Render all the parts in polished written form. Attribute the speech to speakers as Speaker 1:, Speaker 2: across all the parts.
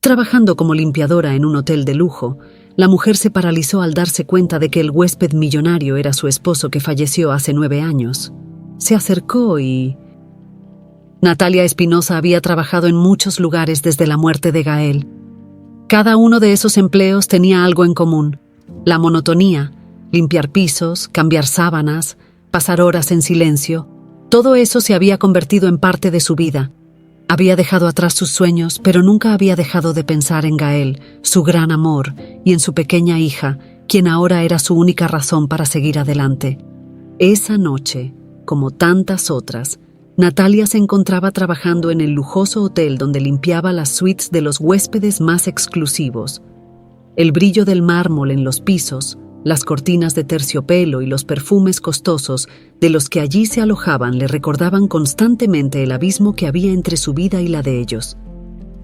Speaker 1: Trabajando como limpiadora en un hotel de lujo, la mujer se paralizó al darse cuenta de que el huésped millonario era su esposo que falleció hace 9 años. Se acercó y... Natalia Espinosa había trabajado en muchos lugares desde la muerte de Gael. Cada uno de esos empleos tenía algo en común: la monotonía, limpiar pisos, cambiar sábanas, pasar horas en silencio. Todo eso se había convertido en parte de su vida. Había dejado atrás sus sueños, pero nunca había dejado de pensar en Gael, su gran amor, y en su pequeña hija, quien ahora era su única razón para seguir adelante. Esa noche, como tantas otras, Natalia se encontraba trabajando en el lujoso hotel donde limpiaba las suites de los huéspedes más exclusivos. El brillo del mármol en los pisos, las cortinas de terciopelo y los perfumes costosos de los que allí se alojaban le recordaban constantemente el abismo que había entre su vida y la de ellos.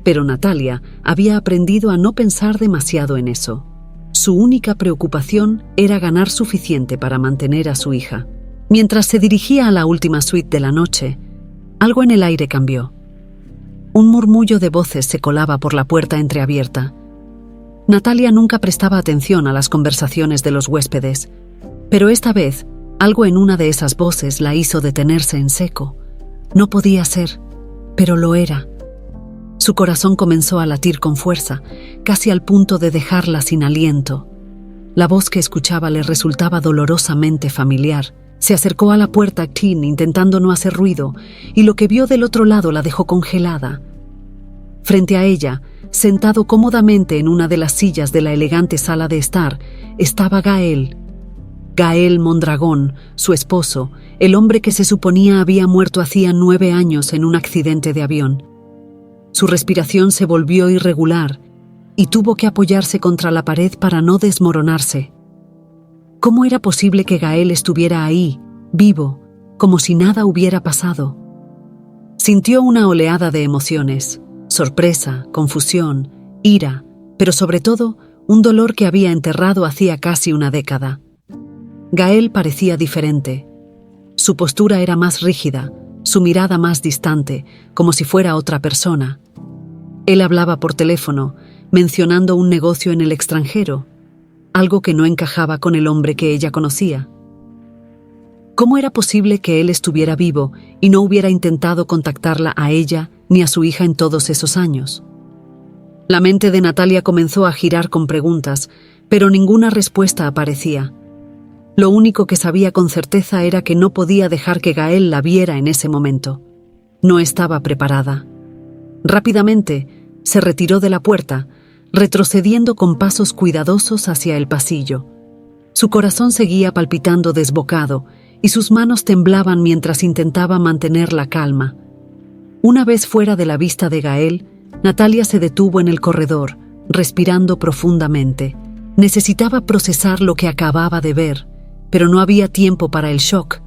Speaker 1: Pero Natalia había aprendido a no pensar demasiado en eso. Su única preocupación era ganar suficiente para mantener a su hija. Mientras se dirigía a la última suite de la noche, algo en el aire cambió. Un murmullo de voces se colaba por la puerta entreabierta. Natalia nunca prestaba atención a las conversaciones de los huéspedes, pero esta vez algo en una de esas voces la hizo detenerse en seco. No podía ser, pero lo era. Su corazón comenzó a latir con fuerza, casi al punto de dejarla sin aliento. La voz que escuchaba le resultaba dolorosamente familiar. Se acercó a la puerta clean intentando no hacer ruido, y lo que vio del otro lado la dejó congelada. Frente a ella, sentado cómodamente en una de las sillas de la elegante sala de estar, estaba Gael. Gael Mondragón, su esposo, el hombre que se suponía había muerto hacía 9 años en un accidente de avión. Su respiración se volvió irregular y tuvo que apoyarse contra la pared para no desmoronarse. ¿Cómo era posible que Gael estuviera ahí, vivo, como si nada hubiera pasado? Sintió una oleada de emociones: sorpresa, confusión, ira, pero sobre todo un dolor que había enterrado hacía casi una década. Gael parecía diferente. Su postura era más rígida, su mirada más distante, como si fuera otra persona. Él hablaba por teléfono, mencionando un negocio en el extranjero, algo que no encajaba con el hombre que ella conocía. ¿Cómo era posible que él estuviera vivo y no hubiera intentado contactarla a ella ni a su hija en todos esos años? La mente de Natalia comenzó a girar con preguntas, pero ninguna respuesta aparecía. Lo único que sabía con certeza era que no podía dejar que Gael la viera en ese momento. No estaba preparada. Rápidamente se retiró de la puerta, retrocediendo con pasos cuidadosos hacia el pasillo. Su corazón seguía palpitando desbocado y sus manos temblaban mientras intentaba mantener la calma. Una vez fuera de la vista de Gael, Natalia se detuvo en el corredor, respirando profundamente. Necesitaba procesar lo que acababa de ver, pero no había tiempo para el shock.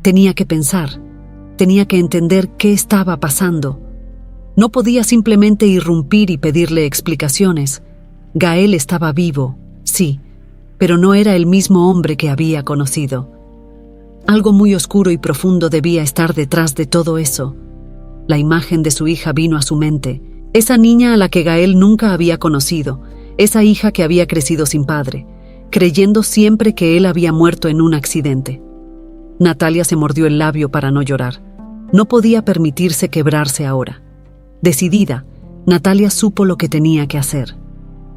Speaker 1: Tenía que pensar, tenía que entender qué estaba pasando. No podía simplemente irrumpir y pedirle explicaciones. Gael estaba vivo, sí, pero no era el mismo hombre que había conocido. Algo muy oscuro y profundo debía estar detrás de todo eso. La imagen de su hija vino a su mente, esa niña a la que Gael nunca había conocido, esa hija que había crecido sin padre, creyendo siempre que él había muerto en un accidente. Natalia se mordió el labio para no llorar. No podía permitirse quebrarse ahora. Decidida, Natalia supo lo que tenía que hacer.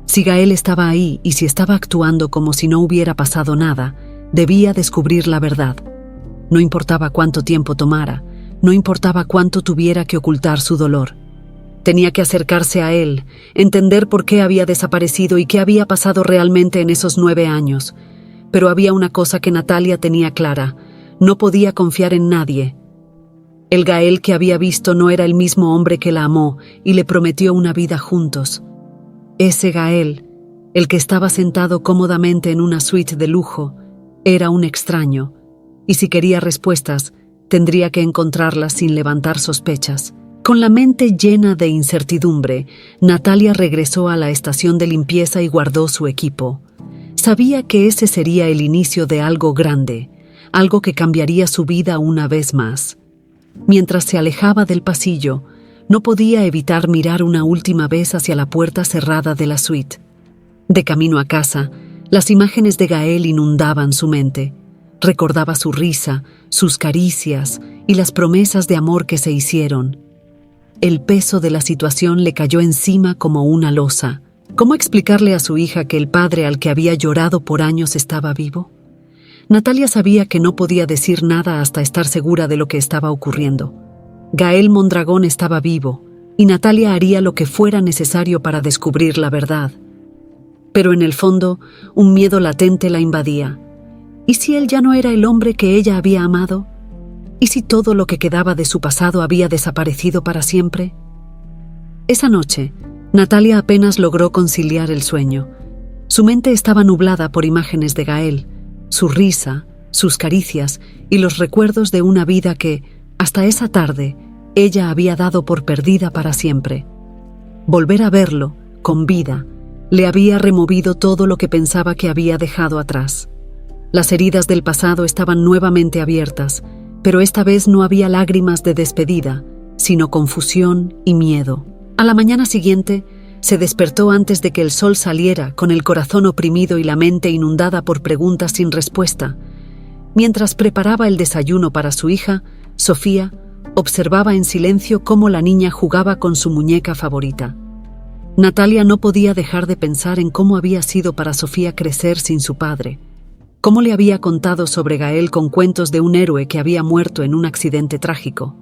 Speaker 1: Si Gael estaba ahí y si estaba actuando como si no hubiera pasado nada, debía descubrir la verdad. No importaba cuánto tiempo tomara, no importaba cuánto tuviera que ocultar su dolor. Tenía que acercarse a él, entender por qué había desaparecido y qué había pasado realmente en esos 9 años. Pero había una cosa que Natalia tenía clara: no podía confiar en nadie. El Gael que había visto no era el mismo hombre que la amó y le prometió una vida juntos. Ese Gael, el que estaba sentado cómodamente en una suite de lujo, era un extraño, y si quería respuestas, tendría que encontrarlas sin levantar sospechas. Con la mente llena de incertidumbre, Natalia regresó a la estación de limpieza y guardó su equipo. Sabía que ese sería el inicio de algo grande, algo que cambiaría su vida una vez más. Mientras se alejaba del pasillo, no podía evitar mirar una última vez hacia la puerta cerrada de la suite. De camino a casa, las imágenes de Gael inundaban su mente. Recordaba su risa, sus caricias y las promesas de amor que se hicieron. El peso de la situación le cayó encima como una losa. ¿Cómo explicarle a su hija que el padre al que había llorado por años estaba vivo? Natalia sabía que no podía decir nada hasta estar segura de lo que estaba ocurriendo. Gael Mondragón estaba vivo, y Natalia haría lo que fuera necesario para descubrir la verdad. Pero en el fondo, un miedo latente la invadía. ¿Y si él ya no era el hombre que ella había amado? ¿Y si todo lo que quedaba de su pasado había desaparecido para siempre? Esa noche, Natalia apenas logró conciliar el sueño. Su mente estaba nublada por imágenes de Gael, su risa, sus caricias y los recuerdos de una vida que, hasta esa tarde, ella había dado por perdida para siempre. Volver a verlo, con vida, le había removido todo lo que pensaba que había dejado atrás. Las heridas del pasado estaban nuevamente abiertas, pero esta vez no había lágrimas de despedida, sino confusión y miedo. A la mañana siguiente, se despertó antes de que el sol saliera, con el corazón oprimido y la mente inundada por preguntas sin respuesta. Mientras preparaba el desayuno para su hija, Sofía observaba en silencio cómo la niña jugaba con su muñeca favorita. Natalia no podía dejar de pensar en cómo había sido para Sofía crecer sin su padre. Cómo le había contado sobre Gael con cuentos de un héroe que había muerto en un accidente trágico.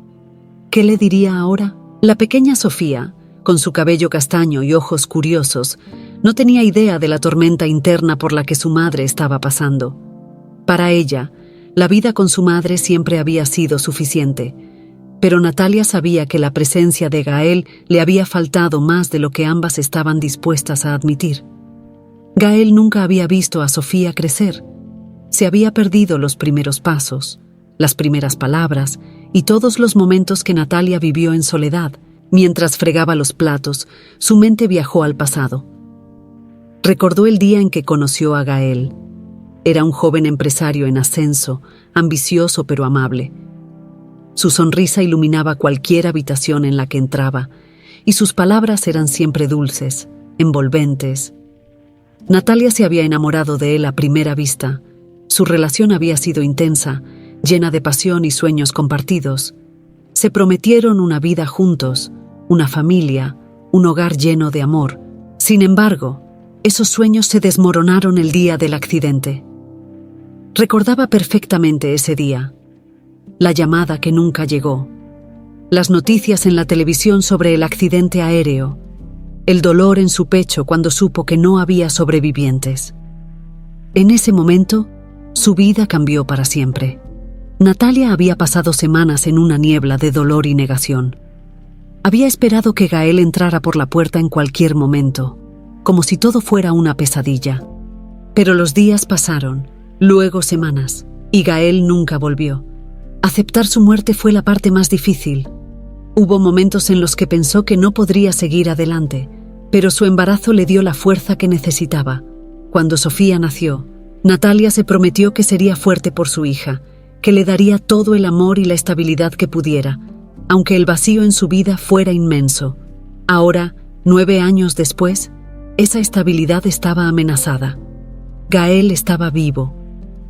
Speaker 1: ¿Qué le diría ahora? La pequeña Sofía, con su cabello castaño y ojos curiosos, no tenía idea de la tormenta interna por la que su madre estaba pasando. Para ella, la vida con su madre siempre había sido suficiente, pero Natalia sabía que la presencia de Gael le había faltado más de lo que ambas estaban dispuestas a admitir. Gael nunca había visto a Sofía crecer. Se había perdido los primeros pasos, las primeras palabras y todos los momentos que Natalia vivió en soledad. Mientras fregaba los platos, su mente viajó al pasado. Recordó el día en que conoció a Gael. Era un joven empresario en ascenso, ambicioso pero amable. Su sonrisa iluminaba cualquier habitación en la que entraba, y sus palabras eran siempre dulces, envolventes. Natalia se había enamorado de él a primera vista. Su relación había sido intensa, llena de pasión y sueños compartidos. Se prometieron una vida juntos, una familia, un hogar lleno de amor. Sin embargo, esos sueños se desmoronaron el día del accidente. Recordaba perfectamente ese día. La llamada que nunca llegó. Las noticias en la televisión sobre el accidente aéreo. El dolor en su pecho cuando supo que no había sobrevivientes. En ese momento, su vida cambió para siempre. Natalia había pasado semanas en una niebla de dolor y negación. Había esperado que Gael entrara por la puerta en cualquier momento, como si todo fuera una pesadilla. Pero los días pasaron, luego semanas, y Gael nunca volvió. Aceptar su muerte fue la parte más difícil. Hubo momentos en los que pensó que no podría seguir adelante, pero su embarazo le dio la fuerza que necesitaba. Cuando Sofía nació, Natalia se prometió que sería fuerte por su hija, que le daría todo el amor y la estabilidad que pudiera, aunque el vacío en su vida fuera inmenso. Ahora, 9 años después, esa estabilidad estaba amenazada. Gael estaba vivo,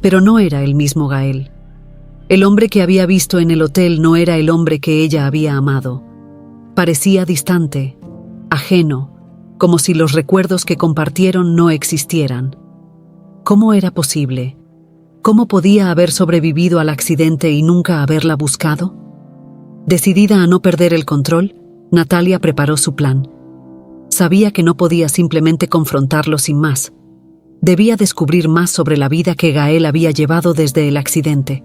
Speaker 1: pero no era el mismo Gael. El hombre que había visto en el hotel no era el hombre que ella había amado. Parecía distante, ajeno, como si los recuerdos que compartieron no existieran. ¿Cómo era posible? ¿Cómo podía haber sobrevivido al accidente y nunca haberla buscado? Decidida a no perder el control, Natalia preparó su plan. Sabía que no podía simplemente confrontarlo sin más. Debía descubrir más sobre la vida que Gael había llevado desde el accidente.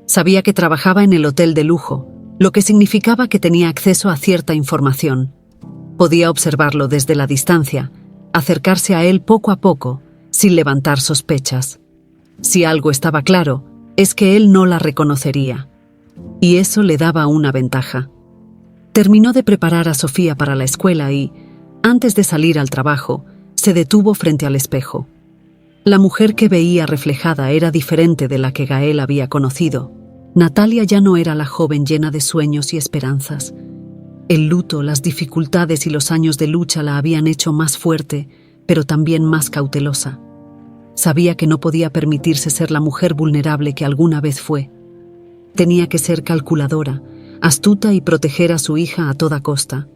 Speaker 1: Sabía que trabajaba en el hotel de lujo, lo que significaba que tenía acceso a cierta información. Podía observarlo desde la distancia, acercarse a él poco a poco, sin levantar sospechas. Si algo estaba claro, es que él no la reconocería. Y eso le daba una ventaja. Terminó de preparar a Sofía para la escuela y, antes de salir al trabajo, se detuvo frente al espejo. La mujer que veía reflejada era diferente de la que Gael había conocido. Natalia ya no era la joven llena de sueños y esperanzas. El luto, las dificultades y los años de lucha la habían hecho más fuerte, pero también más cautelosa. Sabía que no podía permitirse ser la mujer vulnerable que alguna vez fue. Tenía que ser calculadora, astuta y proteger a su hija a toda costa.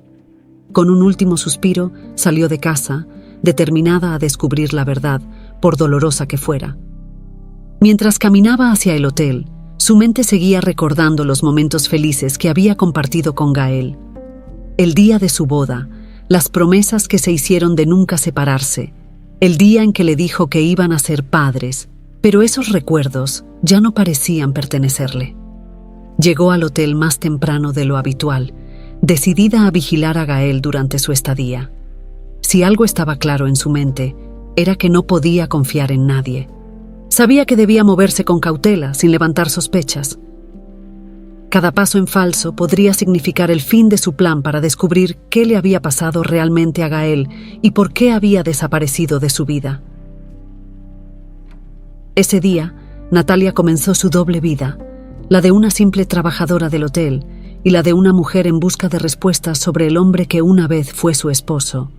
Speaker 1: Con un último suspiro, salió de casa, determinada a descubrir la verdad, por dolorosa que fuera. Mientras caminaba hacia el hotel, su mente seguía recordando los momentos felices que había compartido con Gael. El día de su boda, las promesas que se hicieron de nunca separarse, el día en que le dijo que iban a ser padres, pero esos recuerdos ya no parecían pertenecerle. Llegó al hotel más temprano de lo habitual, decidida a vigilar a Gael durante su estadía. Si algo estaba claro en su mente, era que no podía confiar en nadie. Sabía que debía moverse con cautela, sin levantar sospechas. Cada paso en falso podría significar el fin de su plan para descubrir qué le había pasado realmente a Gael y por qué había desaparecido de su vida. Ese día, Natalia comenzó su doble vida, la de una simple trabajadora del hotel y la de una mujer en busca de respuestas sobre el hombre que una vez fue su esposo.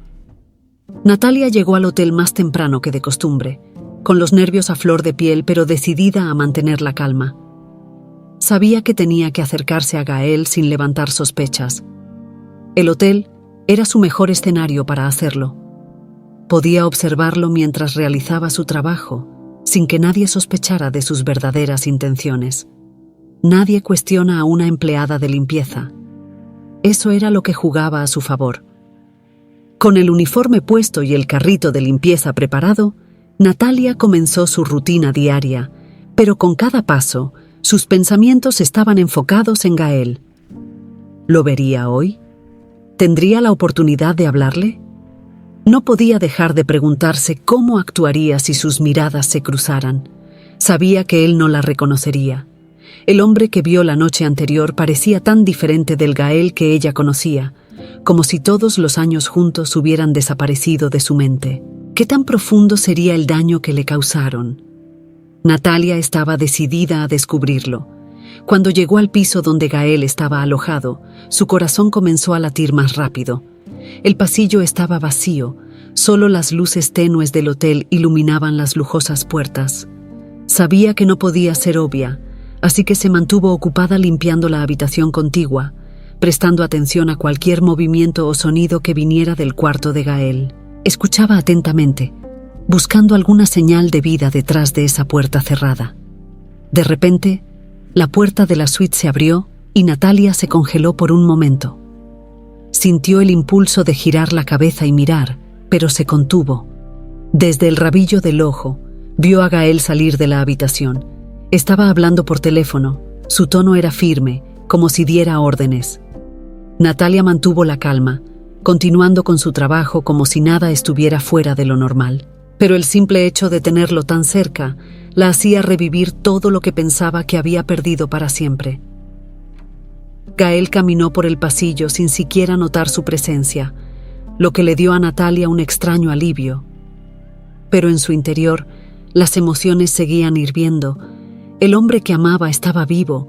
Speaker 1: Natalia llegó al hotel más temprano que de costumbre, con los nervios a flor de piel pero decidida a mantener la calma. Sabía que tenía que acercarse a Gael sin levantar sospechas. El hotel era su mejor escenario para hacerlo. Podía observarlo mientras realizaba su trabajo, sin que nadie sospechara de sus verdaderas intenciones. Nadie cuestiona a una empleada de limpieza. Eso era lo que jugaba a su favor. Con el uniforme puesto y el carrito de limpieza preparado, Natalia comenzó su rutina diaria, pero con cada paso, sus pensamientos estaban enfocados en Gael. ¿Lo vería hoy? ¿Tendría la oportunidad de hablarle? No podía dejar de preguntarse cómo actuaría si sus miradas se cruzaran. Sabía que él no la reconocería. El hombre que vio la noche anterior parecía tan diferente del Gael que ella conocía, como si todos los años juntos hubieran desaparecido de su mente. ¿Qué tan profundo sería el daño que le causaron? Natalia estaba decidida a descubrirlo. Cuando llegó al piso donde Gael estaba alojado, su corazón comenzó a latir más rápido. El pasillo estaba vacío, solo las luces tenues del hotel iluminaban las lujosas puertas. Sabía que no podía ser obvia, así que se mantuvo ocupada limpiando la habitación contigua, prestando atención a cualquier movimiento o sonido que viniera del cuarto de Gael. Escuchaba atentamente, buscando alguna señal de vida detrás de esa puerta cerrada. De repente, la puerta de la suite se abrió y Natalia se congeló por un momento. Sintió el impulso de girar la cabeza y mirar, pero se contuvo. Desde el rabillo del ojo, vio a Gael salir de la habitación. Estaba hablando por teléfono, su tono era firme, como si diera órdenes. Natalia mantuvo la calma, continuando con su trabajo como si nada estuviera fuera de lo normal. Pero el simple hecho de tenerlo tan cerca la hacía revivir todo lo que pensaba que había perdido para siempre. Gael caminó por el pasillo sin siquiera notar su presencia, lo que le dio a Natalia un extraño alivio. Pero en su interior, las emociones seguían hirviendo. El hombre que amaba estaba vivo,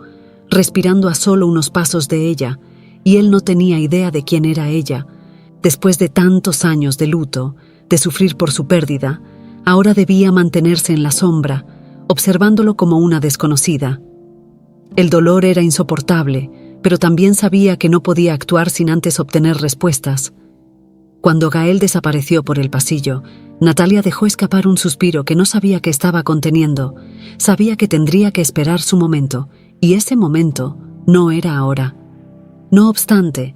Speaker 1: respirando a solo unos pasos de ella, y él no tenía idea de quién era ella. Después de tantos años de luto, de sufrir por su pérdida, ahora debía mantenerse en la sombra, observándolo como una desconocida. El dolor era insoportable, pero también sabía que no podía actuar sin antes obtener respuestas. Cuando Gael desapareció por el pasillo, Natalia dejó escapar un suspiro que no sabía que estaba conteniendo. Sabía que tendría que esperar su momento, y ese momento no era ahora. No obstante,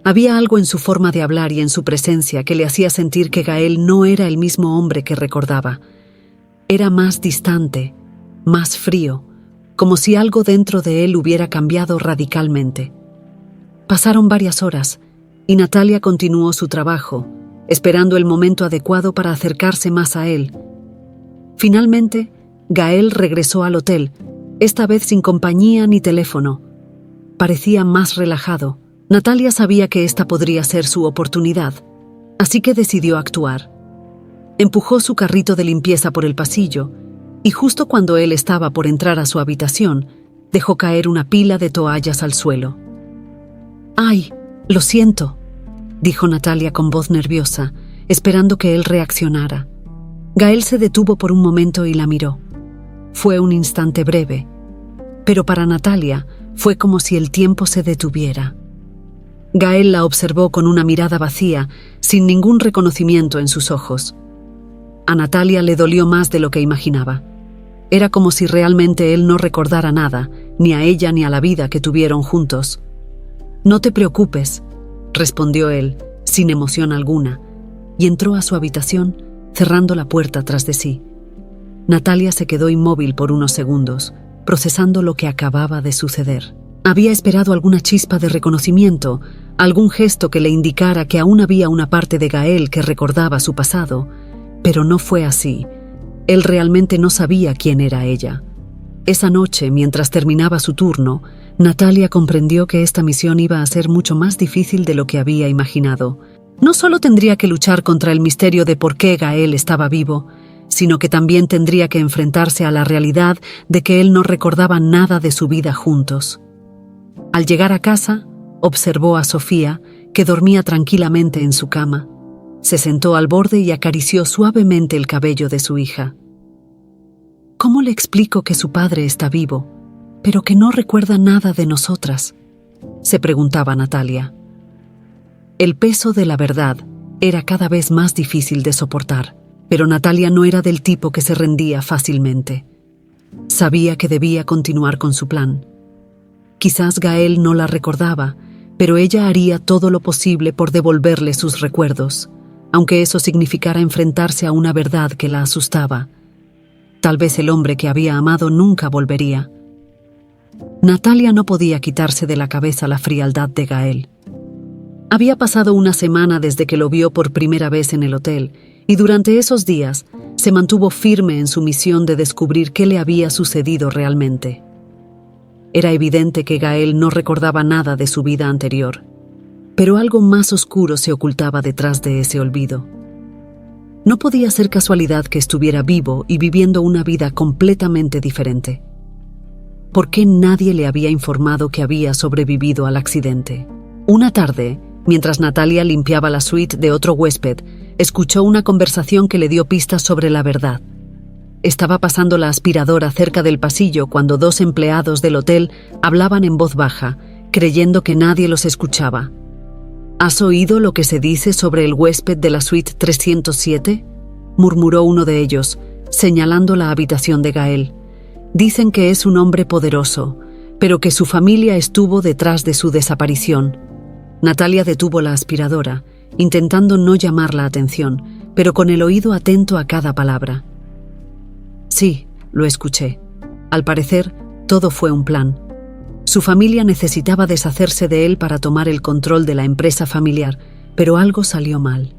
Speaker 1: había algo en su forma de hablar y en su presencia que le hacía sentir que Gael no era el mismo hombre que recordaba. Era más distante, más frío, como si algo dentro de él hubiera cambiado radicalmente. Pasaron varias horas, y Natalia continuó su trabajo, esperando el momento adecuado para acercarse más a él. Finalmente, Gael regresó al hotel, esta vez sin compañía ni teléfono. Parecía más relajado. Natalia sabía que esta podría ser su oportunidad, así que decidió actuar. Empujó su carrito de limpieza por el pasillo, y justo cuando él estaba por entrar a su habitación, dejó caer una pila de toallas al suelo. ¡Ay! Lo siento, dijo Natalia con voz nerviosa, esperando que él reaccionara. Gael se detuvo por un momento y la miró. Fue un instante breve, pero para Natalia fue como si el tiempo se detuviera. Gael la observó con una mirada vacía, sin ningún reconocimiento en sus ojos. A Natalia le dolió más de lo que imaginaba. Era como si realmente él no recordara nada, ni a ella ni a la vida que tuvieron juntos. «No te preocupes», respondió él, sin emoción alguna, y entró a su habitación, cerrando la puerta tras de sí. Natalia se quedó inmóvil por unos segundos, procesando lo que acababa de suceder. Había esperado alguna chispa de reconocimiento, algún gesto que le indicara que aún había una parte de Gael que recordaba su pasado, pero no fue así. Él realmente no sabía quién era ella. Esa noche, mientras terminaba su turno, Natalia comprendió que esta misión iba a ser mucho más difícil de lo que había imaginado. No solo tendría que luchar contra el misterio de por qué Gael estaba vivo, sino que también tendría que enfrentarse a la realidad de que él no recordaba nada de su vida juntos. Al llegar a casa, observó a Sofía, que dormía tranquilamente en su cama. Se sentó al borde y acarició suavemente el cabello de su hija. ¿Cómo le explico que su padre está vivo, pero que no recuerda nada de nosotras?, se preguntaba Natalia. El peso de la verdad era cada vez más difícil de soportar, pero Natalia no era del tipo que se rendía fácilmente. Sabía que debía continuar con su plan. Quizás Gael no la recordaba, pero ella haría todo lo posible por devolverle sus recuerdos, aunque eso significara enfrentarse a una verdad que la asustaba. Tal vez el hombre que había amado nunca volvería. Natalia no podía quitarse de la cabeza la frialdad de Gael. Había pasado una semana desde que lo vio por primera vez en el hotel, y durante esos días se mantuvo firme en su misión de descubrir qué le había sucedido realmente. Era evidente que Gael no recordaba nada de su vida anterior, pero algo más oscuro se ocultaba detrás de ese olvido. No podía ser casualidad que estuviera vivo y viviendo una vida completamente diferente. ¿Por qué nadie le había informado que había sobrevivido al accidente? Una tarde, mientras Natalia limpiaba la suite de otro huésped, escuchó una conversación que le dio pistas sobre la verdad. Estaba pasando la aspiradora cerca del pasillo cuando dos empleados del hotel hablaban en voz baja, creyendo que nadie los escuchaba. «¿Has oído lo que se dice sobre el huésped de la suite 307?» murmuró uno de ellos, señalando la habitación de Gael. «Dicen que es un hombre poderoso, pero que su familia estuvo detrás de su desaparición». Natalia detuvo la aspiradora, intentando no llamar la atención, pero con el oído atento a cada palabra. «Sí, lo escuché. Al parecer, todo fue un plan. Su familia necesitaba deshacerse de él para tomar el control de la empresa familiar, pero algo salió mal.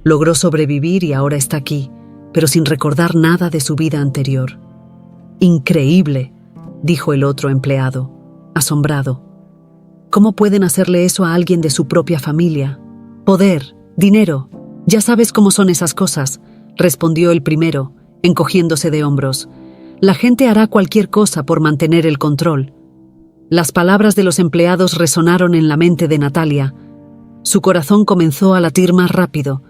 Speaker 1: Logró sobrevivir y ahora está aquí, pero sin recordar nada de su vida anterior». «Increíble», dijo el otro empleado, asombrado. «¿Cómo pueden hacerle eso a alguien de su propia familia? Poder, dinero, ya sabes cómo son esas cosas», respondió el primero, encogiéndose de hombros. «La gente hará cualquier cosa por mantener el control». Las palabras de los empleados resonaron en la mente de Natalia. Su corazón comenzó a latir más rápido.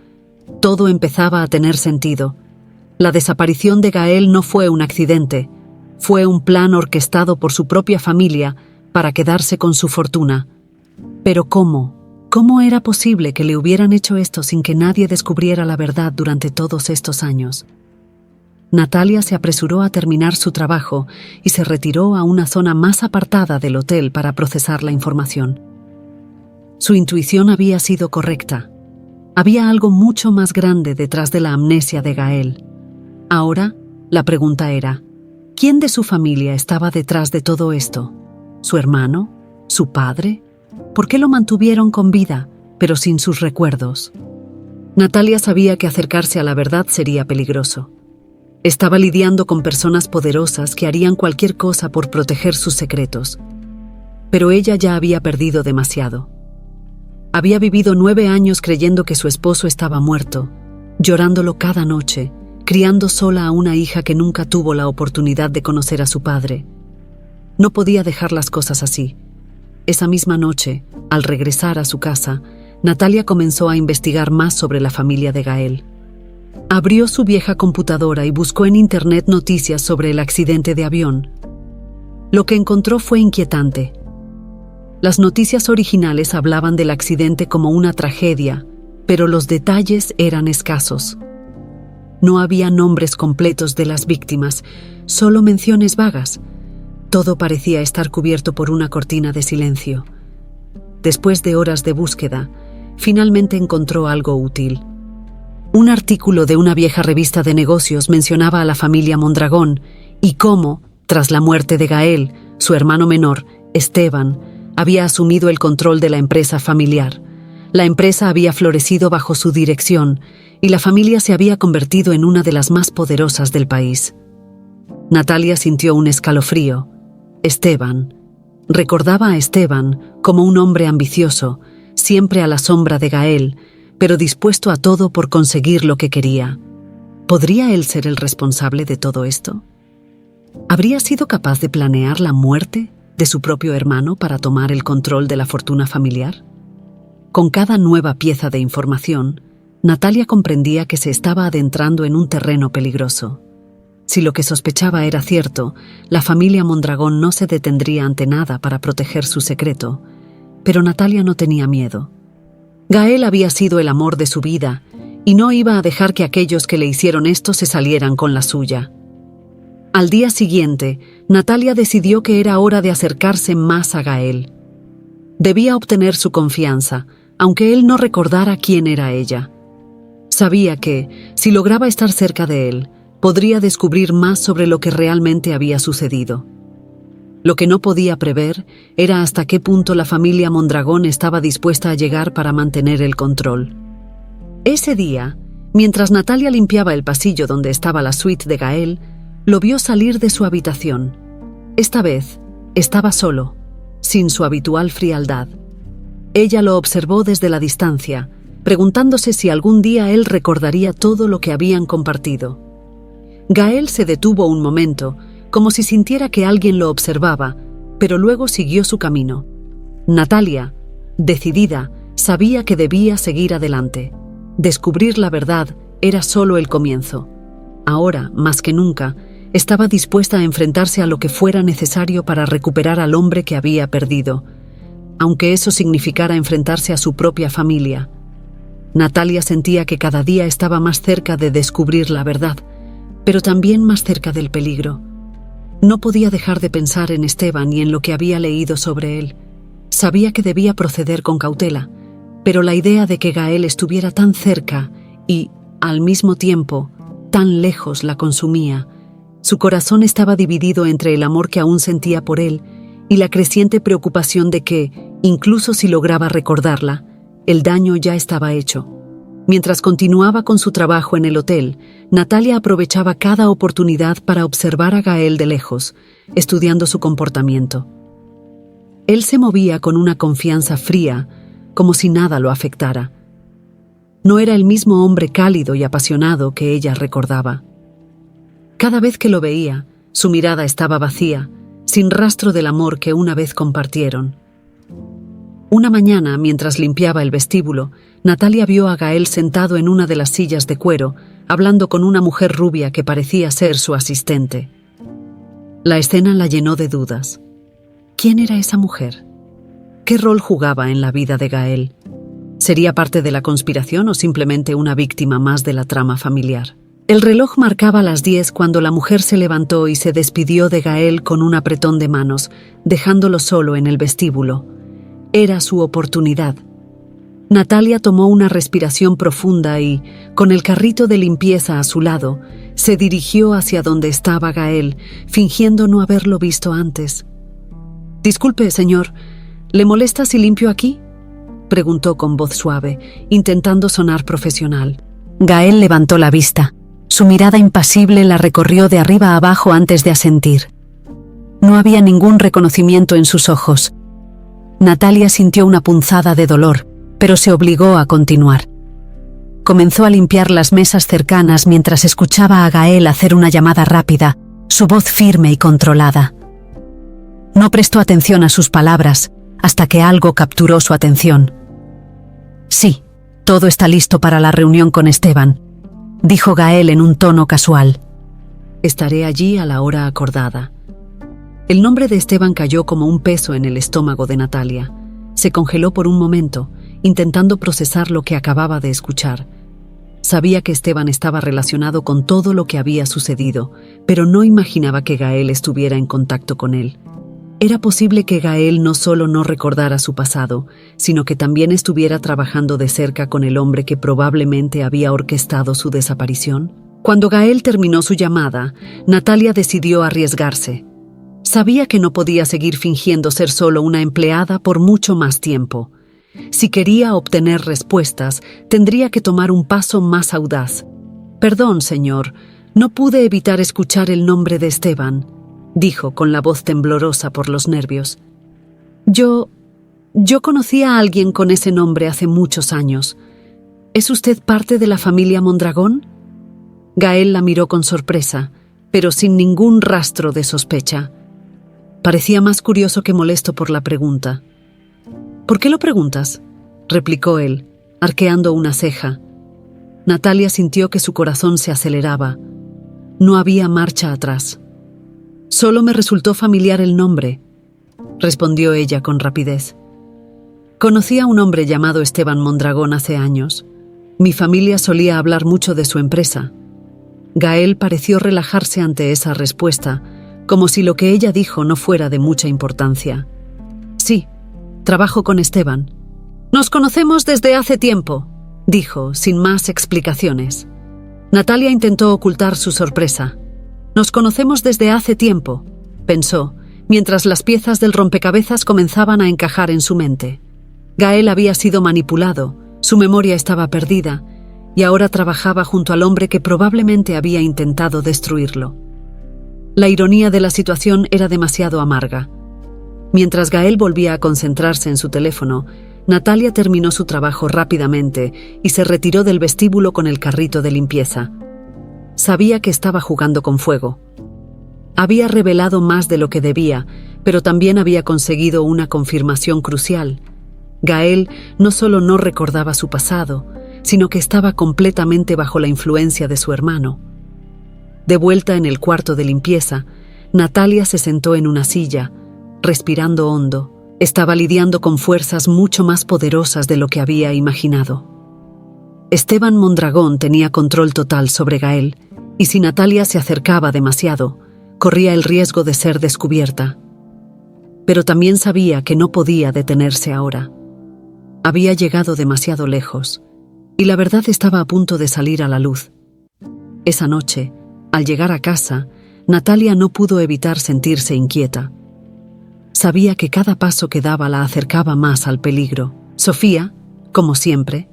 Speaker 1: Todo empezaba a tener sentido. La desaparición de Gael no fue un accidente. Fue un plan orquestado por su propia familia para quedarse con su fortuna. Pero ¿cómo? ¿Cómo era posible que le hubieran hecho esto sin que nadie descubriera la verdad durante todos estos años? Natalia se apresuró a terminar su trabajo y se retiró a una zona más apartada del hotel para procesar la información. Su intuición había sido correcta. Había algo mucho más grande detrás de la amnesia de Gael. Ahora, la pregunta era, ¿quién de su familia estaba detrás de todo esto? ¿Su hermano? ¿Su padre? ¿Por qué lo mantuvieron con vida, pero sin sus recuerdos? Natalia sabía que acercarse a la verdad sería peligroso. Estaba lidiando con personas poderosas que harían cualquier cosa por proteger sus secretos. Pero ella ya había perdido demasiado. Había vivido 9 años creyendo que su esposo estaba muerto, llorándolo cada noche, criando sola a una hija que nunca tuvo la oportunidad de conocer a su padre. No podía dejar las cosas así. Esa misma noche, al regresar a su casa, Natalia comenzó a investigar más sobre la familia de Gael. Abrió su vieja computadora y buscó en internet noticias sobre el accidente de avión. Lo que encontró fue inquietante. Las noticias originales hablaban del accidente como una tragedia, pero los detalles eran escasos. No había nombres completos de las víctimas, solo menciones vagas. Todo parecía estar cubierto por una cortina de silencio. Después de horas de búsqueda, finalmente encontró algo útil. Un artículo de una vieja revista de negocios mencionaba a la familia Mondragón y cómo, tras la muerte de Gael, su hermano menor, Esteban, había asumido el control de la empresa familiar. La empresa había florecido bajo su dirección y la familia se había convertido en una de las más poderosas del país. Natalia sintió un escalofrío. Esteban. Recordaba a Esteban como un hombre ambicioso, siempre a la sombra de Gael, pero dispuesto a todo por conseguir lo que quería. ¿Podría él ser el responsable de todo esto? ¿Habría sido capaz de planear la muerte de su propio hermano para tomar el control de la fortuna familiar? Con cada nueva pieza de información, Natalia comprendía que se estaba adentrando en un terreno peligroso. Si lo que sospechaba era cierto, la familia Mondragón no se detendría ante nada para proteger su secreto, pero Natalia no tenía miedo. Gael había sido el amor de su vida y no iba a dejar que aquellos que le hicieron esto se salieran con la suya. Al día siguiente, Natalia decidió que era hora de acercarse más a Gael. Debía obtener su confianza, aunque él no recordara quién era ella. Sabía que, si lograba estar cerca de él, podría descubrir más sobre lo que realmente había sucedido. Lo que no podía prever era hasta qué punto la familia Mondragón estaba dispuesta a llegar para mantener el control. Ese día, mientras Natalia limpiaba el pasillo donde estaba la suite de Gael, lo vio salir de su habitación. Esta vez, estaba solo, sin su habitual frialdad. Ella lo observó desde la distancia, preguntándose si algún día él recordaría todo lo que habían compartido. Gael se detuvo un momento, como si sintiera que alguien lo observaba, pero luego siguió su camino. Natalia, decidida, sabía que debía seguir adelante. Descubrir la verdad era solo el comienzo. Ahora, más que nunca, estaba dispuesta a enfrentarse a lo que fuera necesario para recuperar al hombre que había perdido, aunque eso significara enfrentarse a su propia familia. Natalia sentía que cada día estaba más cerca de descubrir la verdad, pero también más cerca del peligro. No podía dejar de pensar en Esteban y en lo que había leído sobre él. Sabía que debía proceder con cautela, pero la idea de que Gael estuviera tan cerca y, al mismo tiempo, tan lejos la consumía. Su corazón estaba dividido entre el amor que aún sentía por él y la creciente preocupación de que, incluso si lograba recordarla, el daño ya estaba hecho. Mientras continuaba con su trabajo en el hotel, Natalia aprovechaba cada oportunidad para observar a Gael de lejos, estudiando su comportamiento. Él se movía con una confianza fría, como si nada lo afectara. No era el mismo hombre cálido y apasionado que ella recordaba. Cada vez que lo veía, su mirada estaba vacía, sin rastro del amor que una vez compartieron. Una mañana, mientras limpiaba el vestíbulo, Natalia vio a Gael sentado en una de las sillas de cuero, hablando con una mujer rubia que parecía ser su asistente. La escena la llenó de dudas. ¿Quién era esa mujer? ¿Qué rol jugaba en la vida de Gael? ¿Sería parte de la conspiración o simplemente una víctima más de la trama familiar? El reloj marcaba las 10 cuando la mujer se levantó y se despidió de Gael con un apretón de manos, dejándolo solo en el vestíbulo. Era su oportunidad. Natalia tomó una respiración profunda y, con el carrito de limpieza a su lado, se dirigió hacia donde estaba Gael, fingiendo no haberlo visto antes. «Disculpe, señor, ¿le molesta si limpio aquí?», preguntó con voz suave, intentando sonar profesional. Gael levantó la vista. Su mirada impasible la recorrió de arriba a abajo antes de asentir. No había ningún reconocimiento en sus ojos. Natalia sintió una punzada de dolor, pero se obligó a continuar. Comenzó a limpiar las mesas cercanas mientras escuchaba a Gael hacer una llamada rápida, su voz firme y controlada. No prestó atención a sus palabras, hasta que algo capturó su atención. «Sí, todo está listo para la reunión con Esteban», dijo Gael en un tono casual. «Estaré allí a la hora acordada». El nombre de Esteban cayó como un peso en el estómago de Natalia. Se congeló por un momento, intentando procesar lo que acababa de escuchar. Sabía que Esteban estaba relacionado con todo lo que había sucedido, pero no imaginaba que Gael estuviera en contacto con él. Era posible que Gael no solo no recordara su pasado, sino que también estuviera trabajando de cerca con el hombre que probablemente había orquestado su desaparición. Cuando Gael terminó su llamada, Natalia decidió arriesgarse. Sabía que no podía seguir fingiendo ser solo una empleada por mucho más tiempo. Si quería obtener respuestas, tendría que tomar un paso más audaz. «Perdón, señor, no pude evitar escuchar el nombre de Esteban», dijo con la voz temblorosa por los nervios. Yo conocí a alguien con ese nombre hace muchos años. ¿Es usted parte de la familia Mondragón?» Gael la miró con sorpresa, pero sin ningún rastro de sospecha. Parecía más curioso que molesto por la pregunta. «¿Por qué lo preguntas?», replicó él, arqueando una ceja. Natalia sintió que su corazón se aceleraba. No había marcha atrás. «Solo me resultó familiar el nombre», respondió ella con rapidez. «Conocí a un hombre llamado Esteban Mondragón hace años. Mi familia solía hablar mucho de su empresa». Gael pareció relajarse ante esa respuesta, como si lo que ella dijo no fuera de mucha importancia. «Sí, trabajo con Esteban». «Nos conocemos desde hace tiempo», dijo, sin más explicaciones. Natalia intentó ocultar su sorpresa. «Nos conocemos desde hace tiempo», pensó, mientras las piezas del rompecabezas comenzaban a encajar en su mente. Gael había sido manipulado, su memoria estaba perdida, y ahora trabajaba junto al hombre que probablemente había intentado destruirlo. La ironía de la situación era demasiado amarga. Mientras Gael volvía a concentrarse en su teléfono, Natalia terminó su trabajo rápidamente y se retiró del vestíbulo con el carrito de limpieza. Sabía que estaba jugando con fuego. Había revelado más de lo que debía, pero también había conseguido una confirmación crucial. Gael no solo no recordaba su pasado, sino que estaba completamente bajo la influencia de su hermano. De vuelta en el cuarto de limpieza, Natalia se sentó en una silla, respirando hondo. Estaba lidiando con fuerzas mucho más poderosas de lo que había imaginado. Esteban Mondragón tenía control total sobre Gael, y si Natalia se acercaba demasiado, corría el riesgo de ser descubierta. Pero también sabía que no podía detenerse ahora. Había llegado demasiado lejos, y la verdad estaba a punto de salir a la luz. Esa noche, al llegar a casa, Natalia no pudo evitar sentirse inquieta. Sabía que cada paso que daba la acercaba más al peligro. Sofía, como siempre,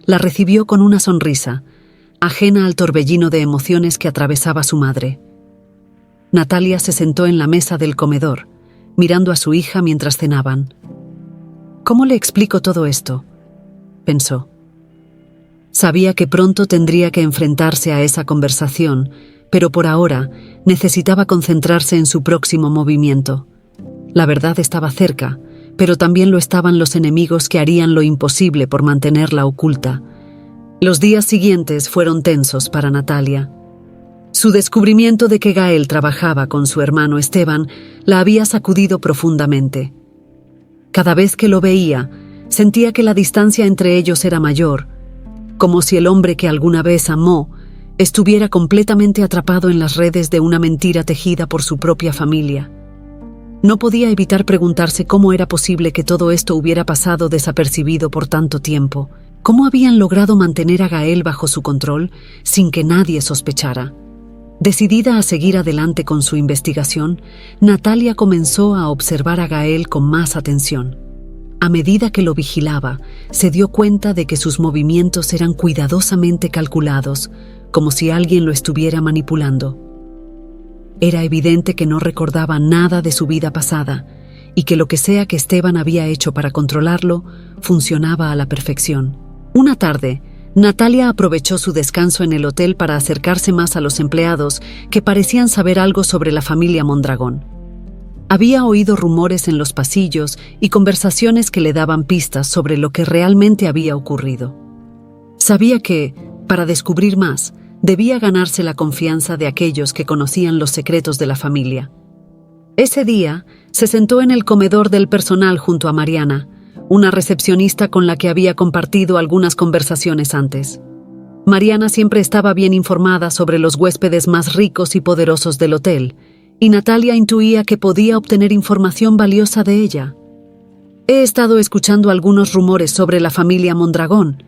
Speaker 1: la recibió con una sonrisa, ajena al torbellino de emociones que atravesaba su madre. Natalia se sentó en la mesa del comedor, mirando a su hija mientras cenaban. «¿Cómo le explico todo esto?», pensó. Sabía que pronto tendría que enfrentarse a esa conversación, pero por ahora necesitaba concentrarse en su próximo movimiento. La verdad estaba cerca, pero también lo estaban los enemigos que harían lo imposible por mantenerla oculta. Los días siguientes fueron tensos para Natalia. Su descubrimiento de que Gael trabajaba con su hermano Esteban la había sacudido profundamente. Cada vez que lo veía, sentía que la distancia entre ellos era mayor, como si el hombre que alguna vez amó estuviera completamente atrapado en las redes de una mentira tejida por su propia familia. No podía evitar preguntarse cómo era posible que todo esto hubiera pasado desapercibido por tanto tiempo. ¿Cómo habían logrado mantener a Gael bajo su control sin que nadie sospechara? Decidida a seguir adelante con su investigación, Natalia comenzó a observar a Gael con más atención. A medida que lo vigilaba, se dio cuenta de que sus movimientos eran cuidadosamente calculados, como si alguien lo estuviera manipulando. Era evidente que no recordaba nada de su vida pasada y que lo que sea que Esteban había hecho para controlarlo funcionaba a la perfección. Una tarde, Natalia aprovechó su descanso en el hotel para acercarse más a los empleados que parecían saber algo sobre la familia Mondragón. Había oído rumores en los pasillos y conversaciones que le daban pistas sobre lo que realmente había ocurrido. Sabía que, para descubrir más, debía ganarse la confianza de aquellos que conocían los secretos de la familia. Ese día, se sentó en el comedor del personal junto a Mariana, una recepcionista con la que había compartido algunas conversaciones antes. Mariana siempre estaba bien informada sobre los huéspedes más ricos y poderosos del hotel, y Natalia intuía que podía obtener información valiosa de ella. «He estado escuchando algunos rumores sobre la familia Mondragón»,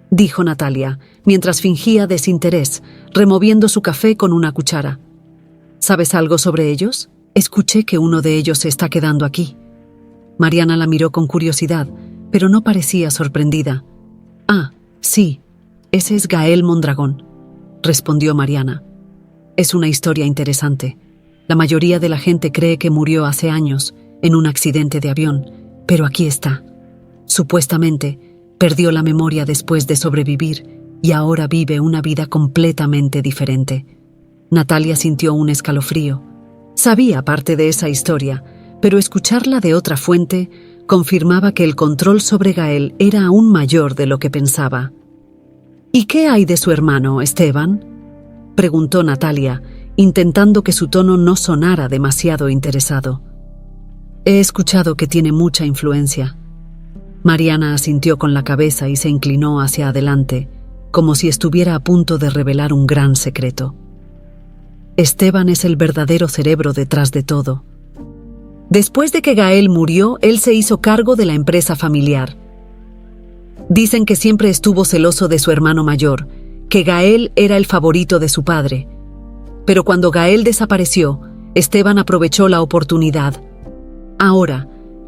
Speaker 1: dijo Natalia, mientras fingía desinterés, removiendo su café con una cuchara. «¿Sabes algo sobre ellos? Escuché que uno de ellos se está quedando aquí». Mariana la miró con curiosidad, pero no parecía sorprendida. «Ah, sí, ese es Gael Mondragón», respondió Mariana. «Es una historia interesante. La mayoría de la gente cree que murió hace años, en un accidente de avión, pero aquí está. Supuestamente, perdió la memoria después de sobrevivir y ahora vive una vida completamente diferente». Natalia sintió un escalofrío. Sabía parte de esa historia, pero escucharla de otra fuente confirmaba que el control sobre Gael era aún mayor de lo que pensaba. «¿Y qué hay de su hermano, Esteban?», preguntó Natalia, intentando que su tono no sonara demasiado interesado. «He escuchado que tiene mucha influencia». Mariana asintió con la cabeza y se inclinó hacia adelante, como si estuviera a punto de revelar un gran secreto. «Esteban es el verdadero cerebro detrás de todo. Después de que Gael murió, él se hizo cargo de la empresa familiar. Dicen que siempre estuvo celoso de su hermano mayor, que Gael era el favorito de su padre. Pero cuando Gael desapareció, Esteban aprovechó la oportunidad. Ahora,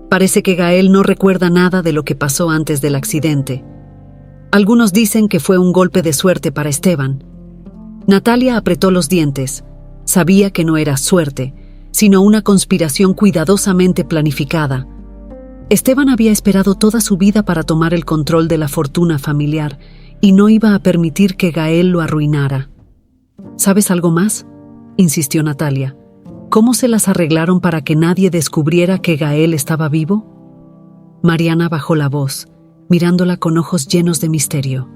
Speaker 1: parece que Gael no recuerda nada de lo que pasó antes del accidente. Algunos dicen que fue un golpe de suerte para Esteban». Natalia apretó los dientes. Sabía que no era suerte, sino una conspiración cuidadosamente planificada. Esteban había esperado toda su vida para tomar el control de la fortuna familiar y no iba a permitir que Gael lo arruinara. «¿Sabes algo más?», insistió Natalia. «¿Cómo se las arreglaron para que nadie descubriera que Gael estaba vivo?». Mariana bajó la voz, mirándola con ojos llenos de misterio.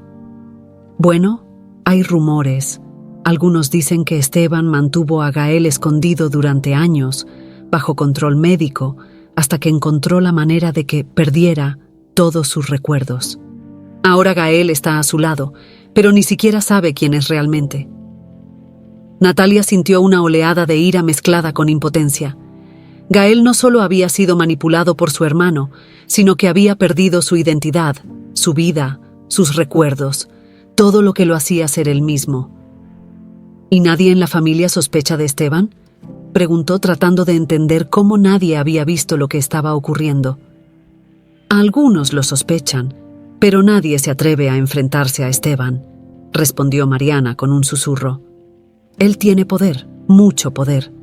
Speaker 1: «Bueno, hay rumores. Algunos dicen que Esteban mantuvo a Gael escondido durante años, bajo control médico, hasta que encontró la manera de que perdiera todos sus recuerdos. Ahora Gael está a su lado, pero ni siquiera sabe quién es realmente». Natalia sintió una oleada de ira mezclada con impotencia. Gael no solo había sido manipulado por su hermano, sino que había perdido su identidad, su vida, sus recuerdos, todo lo que lo hacía ser él mismo. «¿Y nadie en la familia sospecha de Esteban?», preguntó, tratando de entender cómo nadie había visto lo que estaba ocurriendo. «Algunos lo sospechan, pero nadie se atreve a enfrentarse a Esteban», respondió Mariana con un susurro. «Él tiene poder, mucho poder,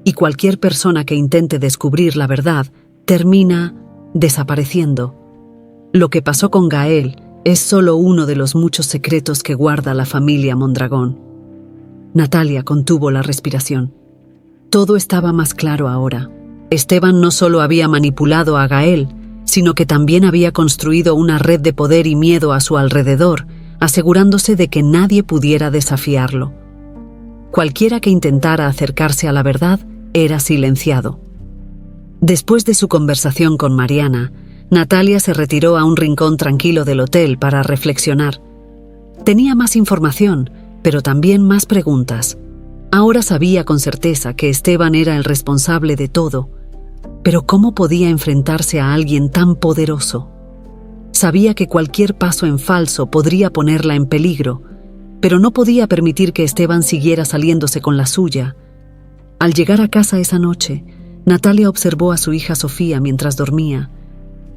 Speaker 1: y cualquier persona que intente descubrir la verdad termina desapareciendo. Lo que pasó con Gael es solo uno de los muchos secretos que guarda la familia Mondragón». Natalia contuvo la respiración. Todo estaba más claro ahora. Esteban no solo había manipulado a Gael, sino que también había construido una red de poder y miedo a su alrededor, asegurándose de que nadie pudiera desafiarlo. Cualquiera que intentara acercarse a la verdad era silenciado. Después de su conversación con Mariana, Natalia se retiró a un rincón tranquilo del hotel para reflexionar. Tenía más información, pero también más preguntas. Ahora sabía con certeza que Esteban era el responsable de todo, pero ¿cómo podía enfrentarse a alguien tan poderoso? Sabía que cualquier paso en falso podría ponerla en peligro, pero no podía permitir que Esteban siguiera saliéndose con la suya. Al llegar a casa esa noche, Natalia observó a su hija Sofía mientras dormía.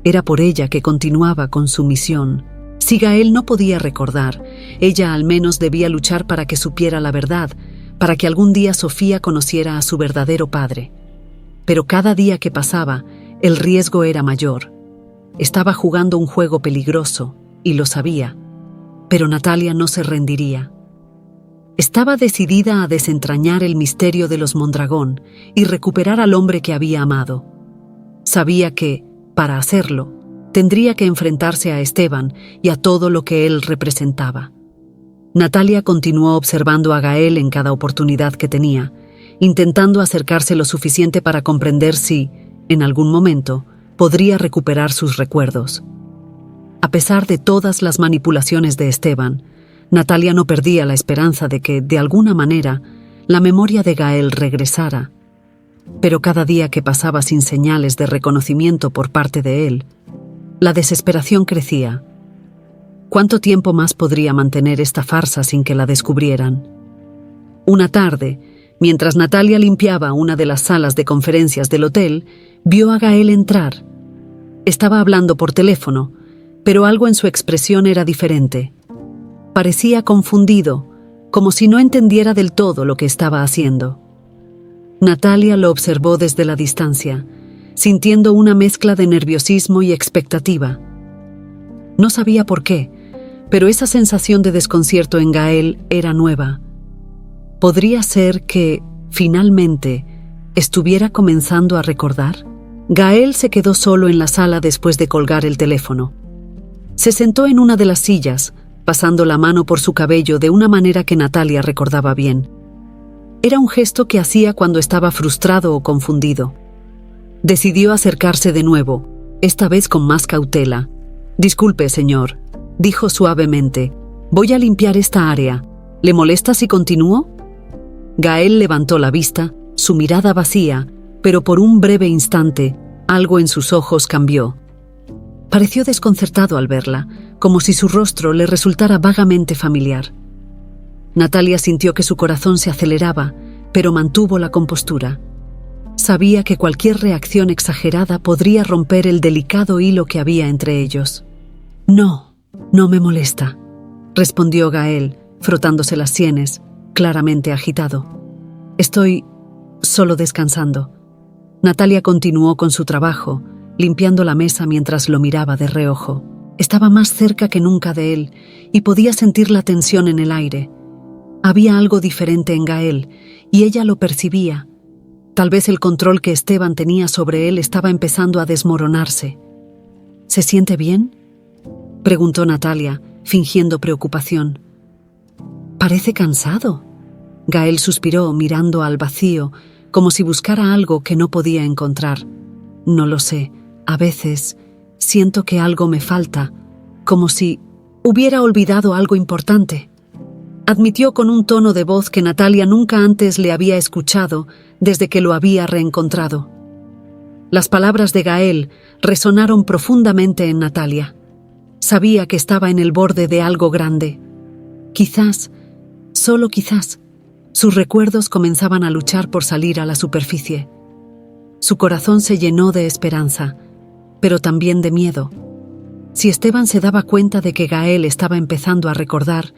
Speaker 1: Era por ella que continuaba con su misión. Si Gael no podía recordar, ella al menos debía luchar para que supiera la verdad, para que algún día Sofía conociera a su verdadero padre. Pero cada día que pasaba, el riesgo era mayor. Estaba jugando un juego peligroso, y lo sabía. Pero Natalia no se rendiría. Estaba decidida a desentrañar el misterio de los Mondragón y recuperar al hombre que había amado. Sabía que, para hacerlo, tendría que enfrentarse a Esteban y a todo lo que él representaba. Natalia continuó observando a Gael en cada oportunidad que tenía, intentando acercarse lo suficiente para comprender si, en algún momento, podría recuperar sus recuerdos. A pesar de todas las manipulaciones de Esteban, Natalia no perdía la esperanza de que, de alguna manera, la memoria de Gael regresara. Pero cada día que pasaba sin señales de reconocimiento por parte de él, la desesperación crecía. ¿Cuánto tiempo más podría mantener esta farsa sin que la descubrieran? Una tarde, mientras Natalia limpiaba una de las salas de conferencias del hotel, vio a Gael entrar. Estaba hablando por teléfono, pero algo en su expresión era diferente. Parecía confundido, como si no entendiera del todo lo que estaba haciendo. Natalia lo observó desde la distancia, sintiendo una mezcla de nerviosismo y expectativa. No sabía por qué, pero esa sensación de desconcierto en Gael era nueva. ¿Podría ser que, finalmente, estuviera comenzando a recordar? Gael se quedó solo en la sala después de colgar el teléfono. Se sentó en una de las sillas, pasando la mano por su cabello de una manera que Natalia recordaba bien. Era un gesto que hacía cuando estaba frustrado o confundido. Decidió acercarse de nuevo, esta vez con más cautela. «Disculpe, señor», dijo suavemente. «Voy a limpiar esta área. ¿Le molesta si continúo?» Gael levantó la vista, su mirada vacía, pero por un breve instante, algo en sus ojos cambió. Pareció desconcertado al verla, como si su rostro le resultara vagamente familiar. Natalia sintió que su corazón se aceleraba, pero mantuvo la compostura. Sabía que cualquier reacción exagerada podría romper el delicado hilo que había entre ellos. «No, no me molesta», respondió Gael, frotándose las sienes, claramente agitado. «Estoy solo descansando». Natalia continuó con su trabajo, limpiando la mesa mientras lo miraba de reojo. Estaba más cerca que nunca de él y podía sentir la tensión en el aire. Había algo diferente en Gael y ella lo percibía. Tal vez el control que Esteban tenía sobre él estaba empezando a desmoronarse. «¿Se siente bien?», preguntó Natalia, fingiendo preocupación. «Parece cansado». Gael suspiró mirando al vacío, como si buscara algo que no podía encontrar. «No lo sé. A veces siento que algo me falta, como si hubiera olvidado algo importante», admitió con un tono de voz que Natalia nunca antes le había escuchado desde que lo había reencontrado. Las palabras de Gael resonaron profundamente en Natalia. Sabía que estaba en el borde de algo grande. Quizás, solo quizás, sus recuerdos comenzaban a luchar por salir a la superficie. Su corazón se llenó de esperanza, pero también de miedo. Si Esteban se daba cuenta de que Gael estaba empezando a recordar,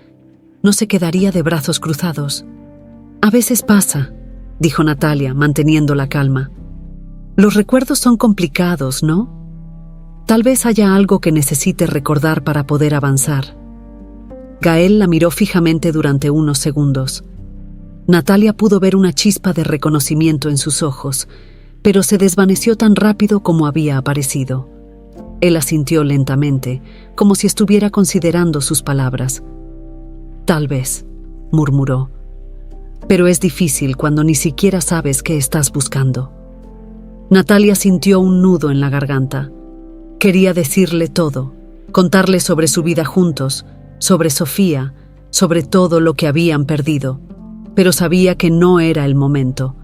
Speaker 1: no se quedaría de brazos cruzados. «A veces pasa», dijo Natalia, manteniendo la calma. «Los recuerdos son complicados, ¿no? Tal vez haya algo que necesite recordar para poder avanzar». Gael la miró fijamente durante unos segundos. Natalia pudo ver una chispa de reconocimiento en sus ojos, pero se desvaneció tan rápido como había aparecido. Él asintió lentamente, como si estuviera considerando sus palabras. «Tal vez», murmuró. «Pero es difícil cuando ni siquiera sabes qué estás buscando». Natalia sintió un nudo en la garganta. Quería decirle todo, contarle sobre su vida juntos, sobre Sofía, sobre todo lo que habían perdido, pero sabía que no era el momento.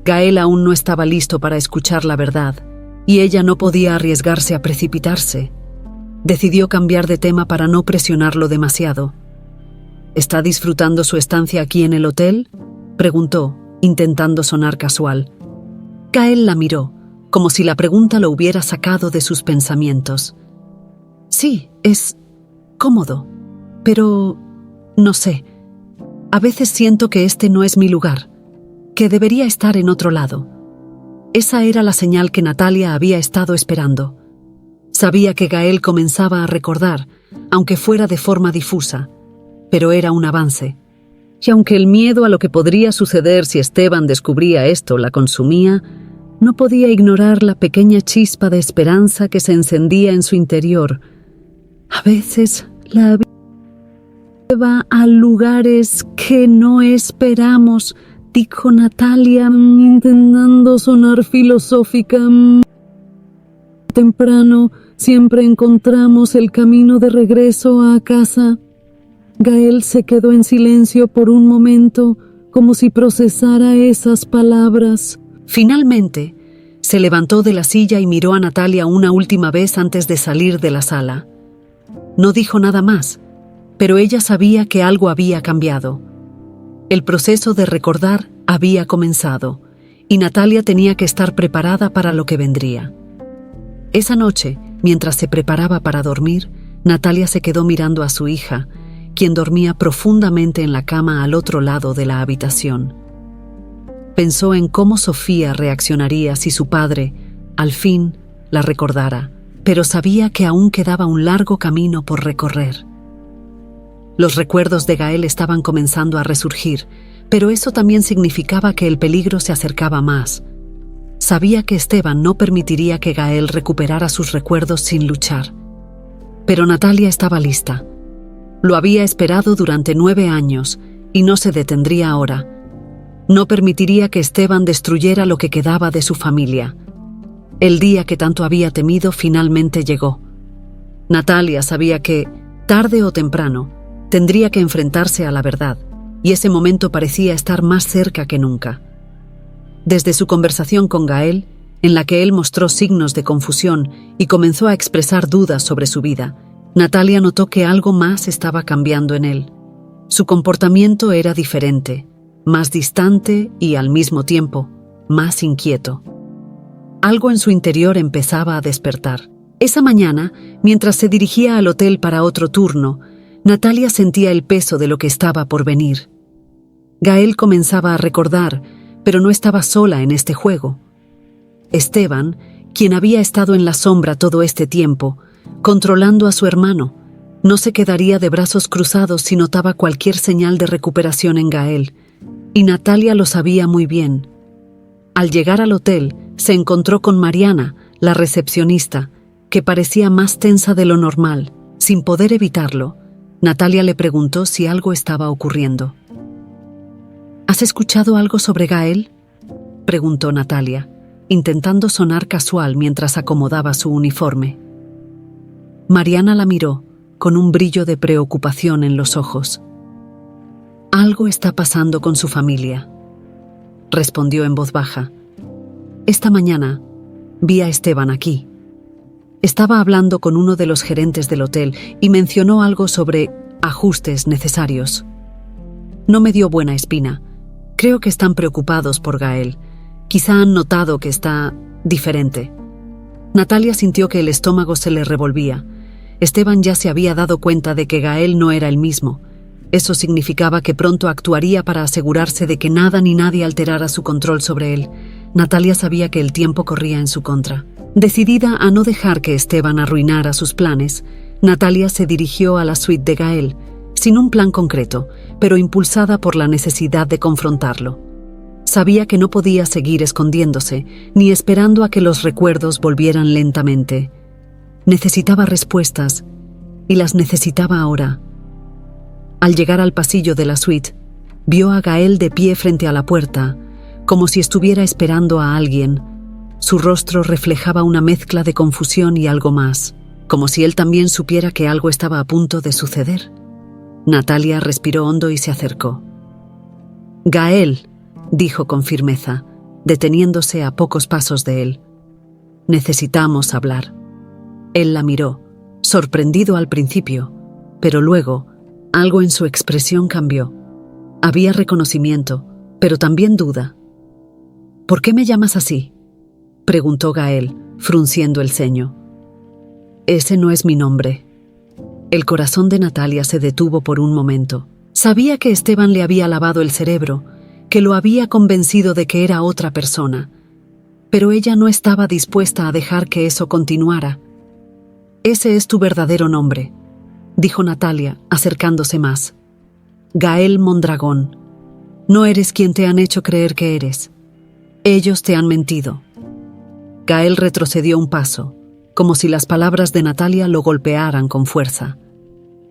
Speaker 1: Gael aún no estaba listo para escuchar la verdad, y ella no podía arriesgarse a precipitarse. Decidió cambiar de tema para no presionarlo demasiado. «¿Está disfrutando su estancia aquí en el hotel?», preguntó, intentando sonar casual. Gael la miró, como si la pregunta lo hubiera sacado de sus pensamientos. «Sí, es cómodo, pero no sé. A veces siento que este no es mi lugar, que debería estar en otro lado». Esa era la señal que Natalia había estado esperando. Sabía que Gael comenzaba a recordar, aunque fuera de forma difusa, pero era un avance. y aunque el miedo a lo que podría suceder si Esteban descubría esto la consumía, no podía ignorar la pequeña chispa de esperanza que se encendía en su interior. A veces la vida lleva a lugares que no esperamos, dijo Natalia, intentando sonar filosófica. Temprano siempre encontramos el camino de regreso a casa. Gael se quedó en silencio por un momento, como si procesara esas palabras. Finalmente, se levantó de la silla y miró a Natalia una última vez antes de salir de la sala. No dijo nada más, pero ella sabía que algo había cambiado. El proceso de recordar había comenzado, y Natalia tenía que estar preparada para lo que vendría. Esa noche, mientras se preparaba para dormir, Natalia se quedó mirando a su hija, quien dormía profundamente en la cama al otro lado de la habitación. Pensó en cómo Sofía reaccionaría si su padre, al fin, la recordara, pero sabía que aún quedaba un largo camino por recorrer. Los recuerdos de Gael estaban comenzando a resurgir, pero eso también significaba que el peligro se acercaba más. Sabía que Esteban no permitiría que Gael recuperara sus recuerdos sin luchar. Pero Natalia estaba lista. Lo había esperado durante 9 años y no se detendría ahora. No permitiría que Esteban destruyera lo que quedaba de su familia. El día que tanto había temido finalmente llegó. Natalia sabía que, tarde o temprano, tendría que enfrentarse a la verdad, y ese momento parecía estar más cerca que nunca. Desde su conversación con Gael, en la que él mostró signos de confusión y comenzó a expresar dudas sobre su vida, Natalia notó que algo más estaba cambiando en él. Su comportamiento era diferente, más distante y, al mismo tiempo, más inquieto. Algo en su interior empezaba a despertar. Esa mañana, mientras se dirigía al hotel para otro turno, Natalia sentía el peso de lo que estaba por venir. Gael comenzaba a recordar, pero no estaba sola en este juego. Esteban, quien había estado en la sombra todo este tiempo, controlando a su hermano, no se quedaría de brazos cruzados si notaba cualquier señal de recuperación en Gael, y Natalia lo sabía muy bien. Al llegar al hotel, se encontró con Mariana, la recepcionista, que parecía más tensa de lo normal. Sin poder evitarlo, Natalia le preguntó si algo estaba ocurriendo. ¿Has escuchado algo sobre Gael?, preguntó Natalia, intentando sonar casual mientras acomodaba su uniforme. Mariana la miró, con un brillo de preocupación en los ojos. «Algo está pasando con su familia», respondió en voz baja. «Esta mañana vi a Esteban aquí. Estaba hablando con uno de los gerentes del hotel y mencionó algo sobre ajustes necesarios. No me dio buena espina. Creo que están preocupados por Gael. Quizá han notado que está diferente». Natalia sintió que el estómago se le revolvía. Esteban ya se había dado cuenta de que Gael no era el mismo. Eso significaba que pronto actuaría para asegurarse de que nada ni nadie alterara su control sobre él. Natalia sabía que el tiempo corría en su contra. Decidida a no dejar que Esteban arruinara sus planes, Natalia se dirigió a la suite de Gael, sin un plan concreto, pero impulsada por la necesidad de confrontarlo. Sabía que no podía seguir escondiéndose, ni esperando a que los recuerdos volvieran lentamente. Necesitaba respuestas, y las necesitaba ahora. Al llegar al pasillo de la suite, vio a Gael de pie frente a la puerta, como si estuviera esperando a alguien. Su rostro reflejaba una mezcla de confusión y algo más, como si él también supiera que algo estaba a punto de suceder. Natalia respiró hondo y se acercó. «Gael», dijo con firmeza, deteniéndose a pocos pasos de él. «Necesitamos hablar». Él la miró, sorprendido al principio, pero luego algo en su expresión cambió. Había reconocimiento, pero también duda. «¿Por qué me llamas así?», preguntó Gael, frunciendo el ceño. «Ese no es mi nombre». El corazón de Natalia se detuvo por un momento. Sabía que Esteban le había lavado el cerebro, que lo había convencido de que era otra persona, pero ella no estaba dispuesta a dejar que eso continuara. «Ese es tu verdadero nombre», dijo Natalia, acercándose más. Gael Mondragón, no eres quien te han hecho creer que eres. Ellos te han mentido. Gael retrocedió un paso, como si las palabras de Natalia lo golpearan con fuerza.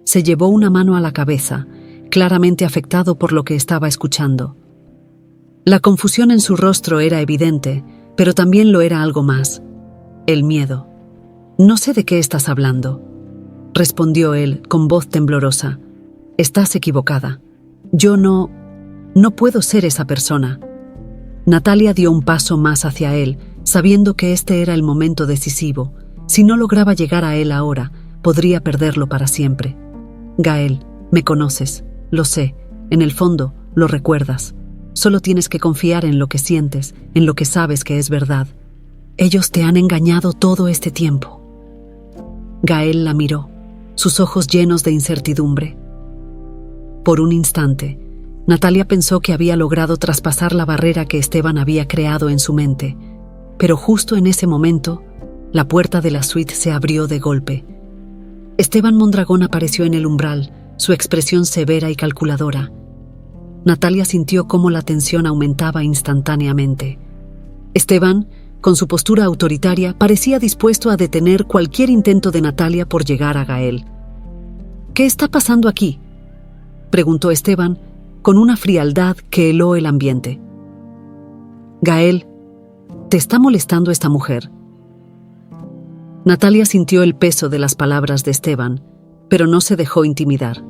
Speaker 1: Se llevó una mano a la cabeza, claramente afectado por lo que estaba escuchando. La confusión en su rostro era evidente, pero también lo era algo más: el miedo. «No sé de qué estás hablando», respondió él con voz temblorosa. «Estás equivocada. Yo no puedo ser esa persona». Natalia dio un paso más hacia él, sabiendo que este era el momento decisivo. Si no lograba llegar a él ahora, podría perderlo para siempre. «Gael, me conoces, lo sé, en el fondo lo recuerdas. Solo tienes que confiar en lo que sientes, en lo que sabes que es verdad. Ellos te han engañado todo este tiempo». Gael la miró, sus ojos llenos de incertidumbre. Por un instante, Natalia pensó que había logrado traspasar la barrera que Esteban había creado en su mente, pero justo en ese momento, la puerta de la suite se abrió de golpe. Esteban Mondragón apareció en el umbral, su expresión severa y calculadora. Natalia sintió cómo la tensión aumentaba instantáneamente. Esteban, con su postura autoritaria, parecía dispuesto a detener cualquier intento de Natalia por llegar a Gael. «¿Qué está pasando aquí?», preguntó Esteban, con una frialdad que heló el ambiente. «Gael, ¿te está molestando esta mujer?». Natalia sintió el peso de las palabras de Esteban, pero no se dejó intimidar.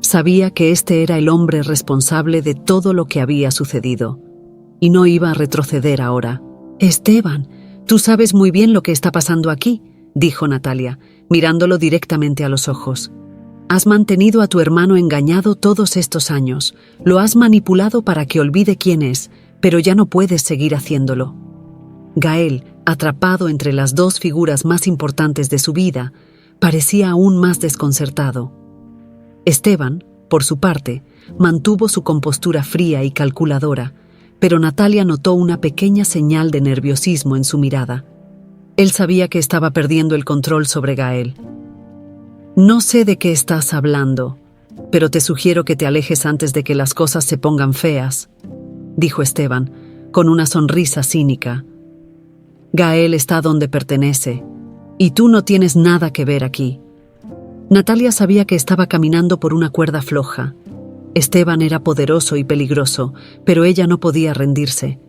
Speaker 1: Sabía que este era el hombre responsable de todo lo que había sucedido, y no iba a retroceder ahora. «Esteban, tú sabes muy bien lo que está pasando aquí», dijo Natalia, mirándolo directamente a los ojos. «Has mantenido a tu hermano engañado todos estos años, lo has manipulado para que olvide quién es, pero ya no puedes seguir haciéndolo». Gael, atrapado entre las dos figuras más importantes de su vida, parecía aún más desconcertado. Esteban, por su parte, mantuvo su compostura fría y calculadora, pero Natalia notó una pequeña señal de nerviosismo en su mirada. Él sabía que estaba perdiendo el control sobre Gael. «No sé de qué estás hablando, pero te sugiero que te alejes antes de que las cosas se pongan feas», dijo Esteban, con una sonrisa cínica. «Gael está donde pertenece, y tú no tienes nada que ver aquí». Natalia sabía que estaba caminando por una cuerda floja. Esteban era poderoso y peligroso, pero ella no podía rendirse.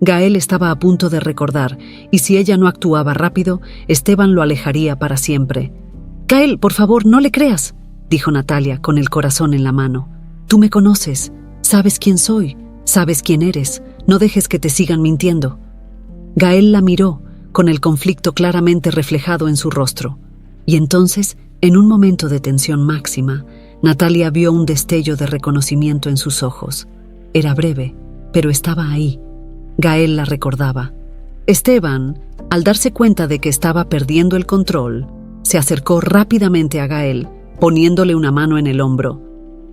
Speaker 1: Gael estaba a punto de recordar, y si ella no actuaba rápido, Esteban lo alejaría para siempre. «Gael, por favor, no le creas», dijo Natalia con el corazón en la mano. «Tú me conoces, sabes quién soy, sabes quién eres, no dejes que te sigan mintiendo». Gael la miró, con el conflicto claramente reflejado en su rostro. Y entonces, en un momento de tensión máxima, Natalia vio un destello de reconocimiento en sus ojos. Era breve, pero estaba ahí. Gael la recordaba. Esteban, al darse cuenta de que estaba perdiendo el control, se acercó rápidamente a Gael, poniéndole una mano en el hombro.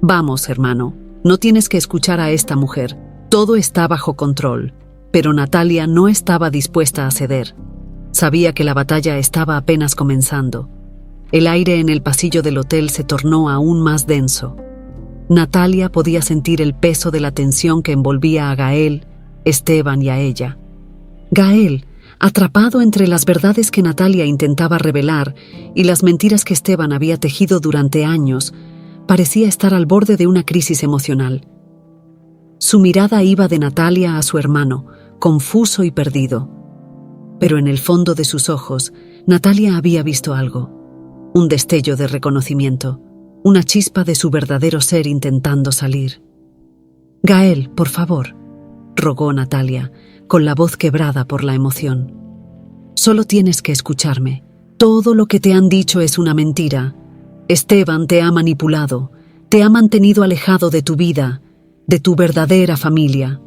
Speaker 1: «Vamos, hermano, no tienes que escuchar a esta mujer. Todo está bajo control». Pero Natalia no estaba dispuesta a ceder. Sabía que la batalla estaba apenas comenzando. El aire en el pasillo del hotel se tornó aún más denso. Natalia podía sentir el peso de la tensión que envolvía a Gael, Esteban y a ella. Gael, atrapado entre las verdades que Natalia intentaba revelar y las mentiras que Esteban había tejido durante años, parecía estar al borde de una crisis emocional. Su mirada iba de Natalia a su hermano, confuso y perdido. Pero en el fondo de sus ojos, Natalia había visto algo. Un destello de reconocimiento, una chispa de su verdadero ser intentando salir. «Gael, por favor», rogó Natalia, con la voz quebrada por la emoción. «Solo tienes que escucharme. Todo lo que te han dicho es una mentira. Esteban te ha manipulado, te ha mantenido alejado de tu vida, de tu verdadera familia».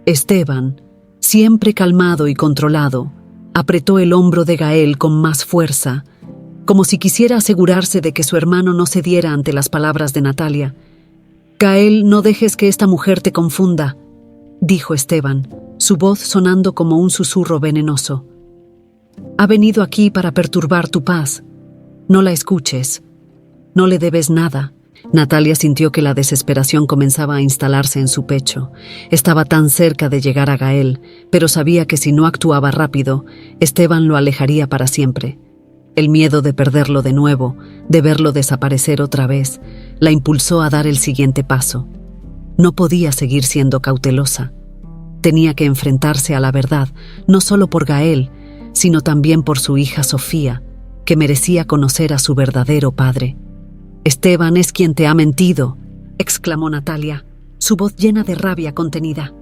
Speaker 1: Esteban, siempre calmado y controlado, apretó el hombro de Gael con más fuerza, como si quisiera asegurarse de que su hermano no cediera ante las palabras de Natalia. «Gael, no dejes que esta mujer te confunda», dijo Esteban, su voz sonando como un susurro venenoso. «Ha venido aquí para perturbar tu paz. No la escuches. No le debes nada. Natalia sintió que la desesperación comenzaba a instalarse en su pecho. Estaba tan cerca de llegar a Gael, pero sabía que si no actuaba rápido, Esteban lo alejaría para siempre. El miedo de perderlo de nuevo, de verlo desaparecer otra vez, la impulsó a dar el siguiente paso. No podía seguir siendo cautelosa. Tenía que enfrentarse a la verdad, no solo por Gael, sino también por su hija Sofía, que merecía conocer a su verdadero padre. «Esteban es quien te ha mentido», exclamó Natalia, su voz llena de rabia contenida.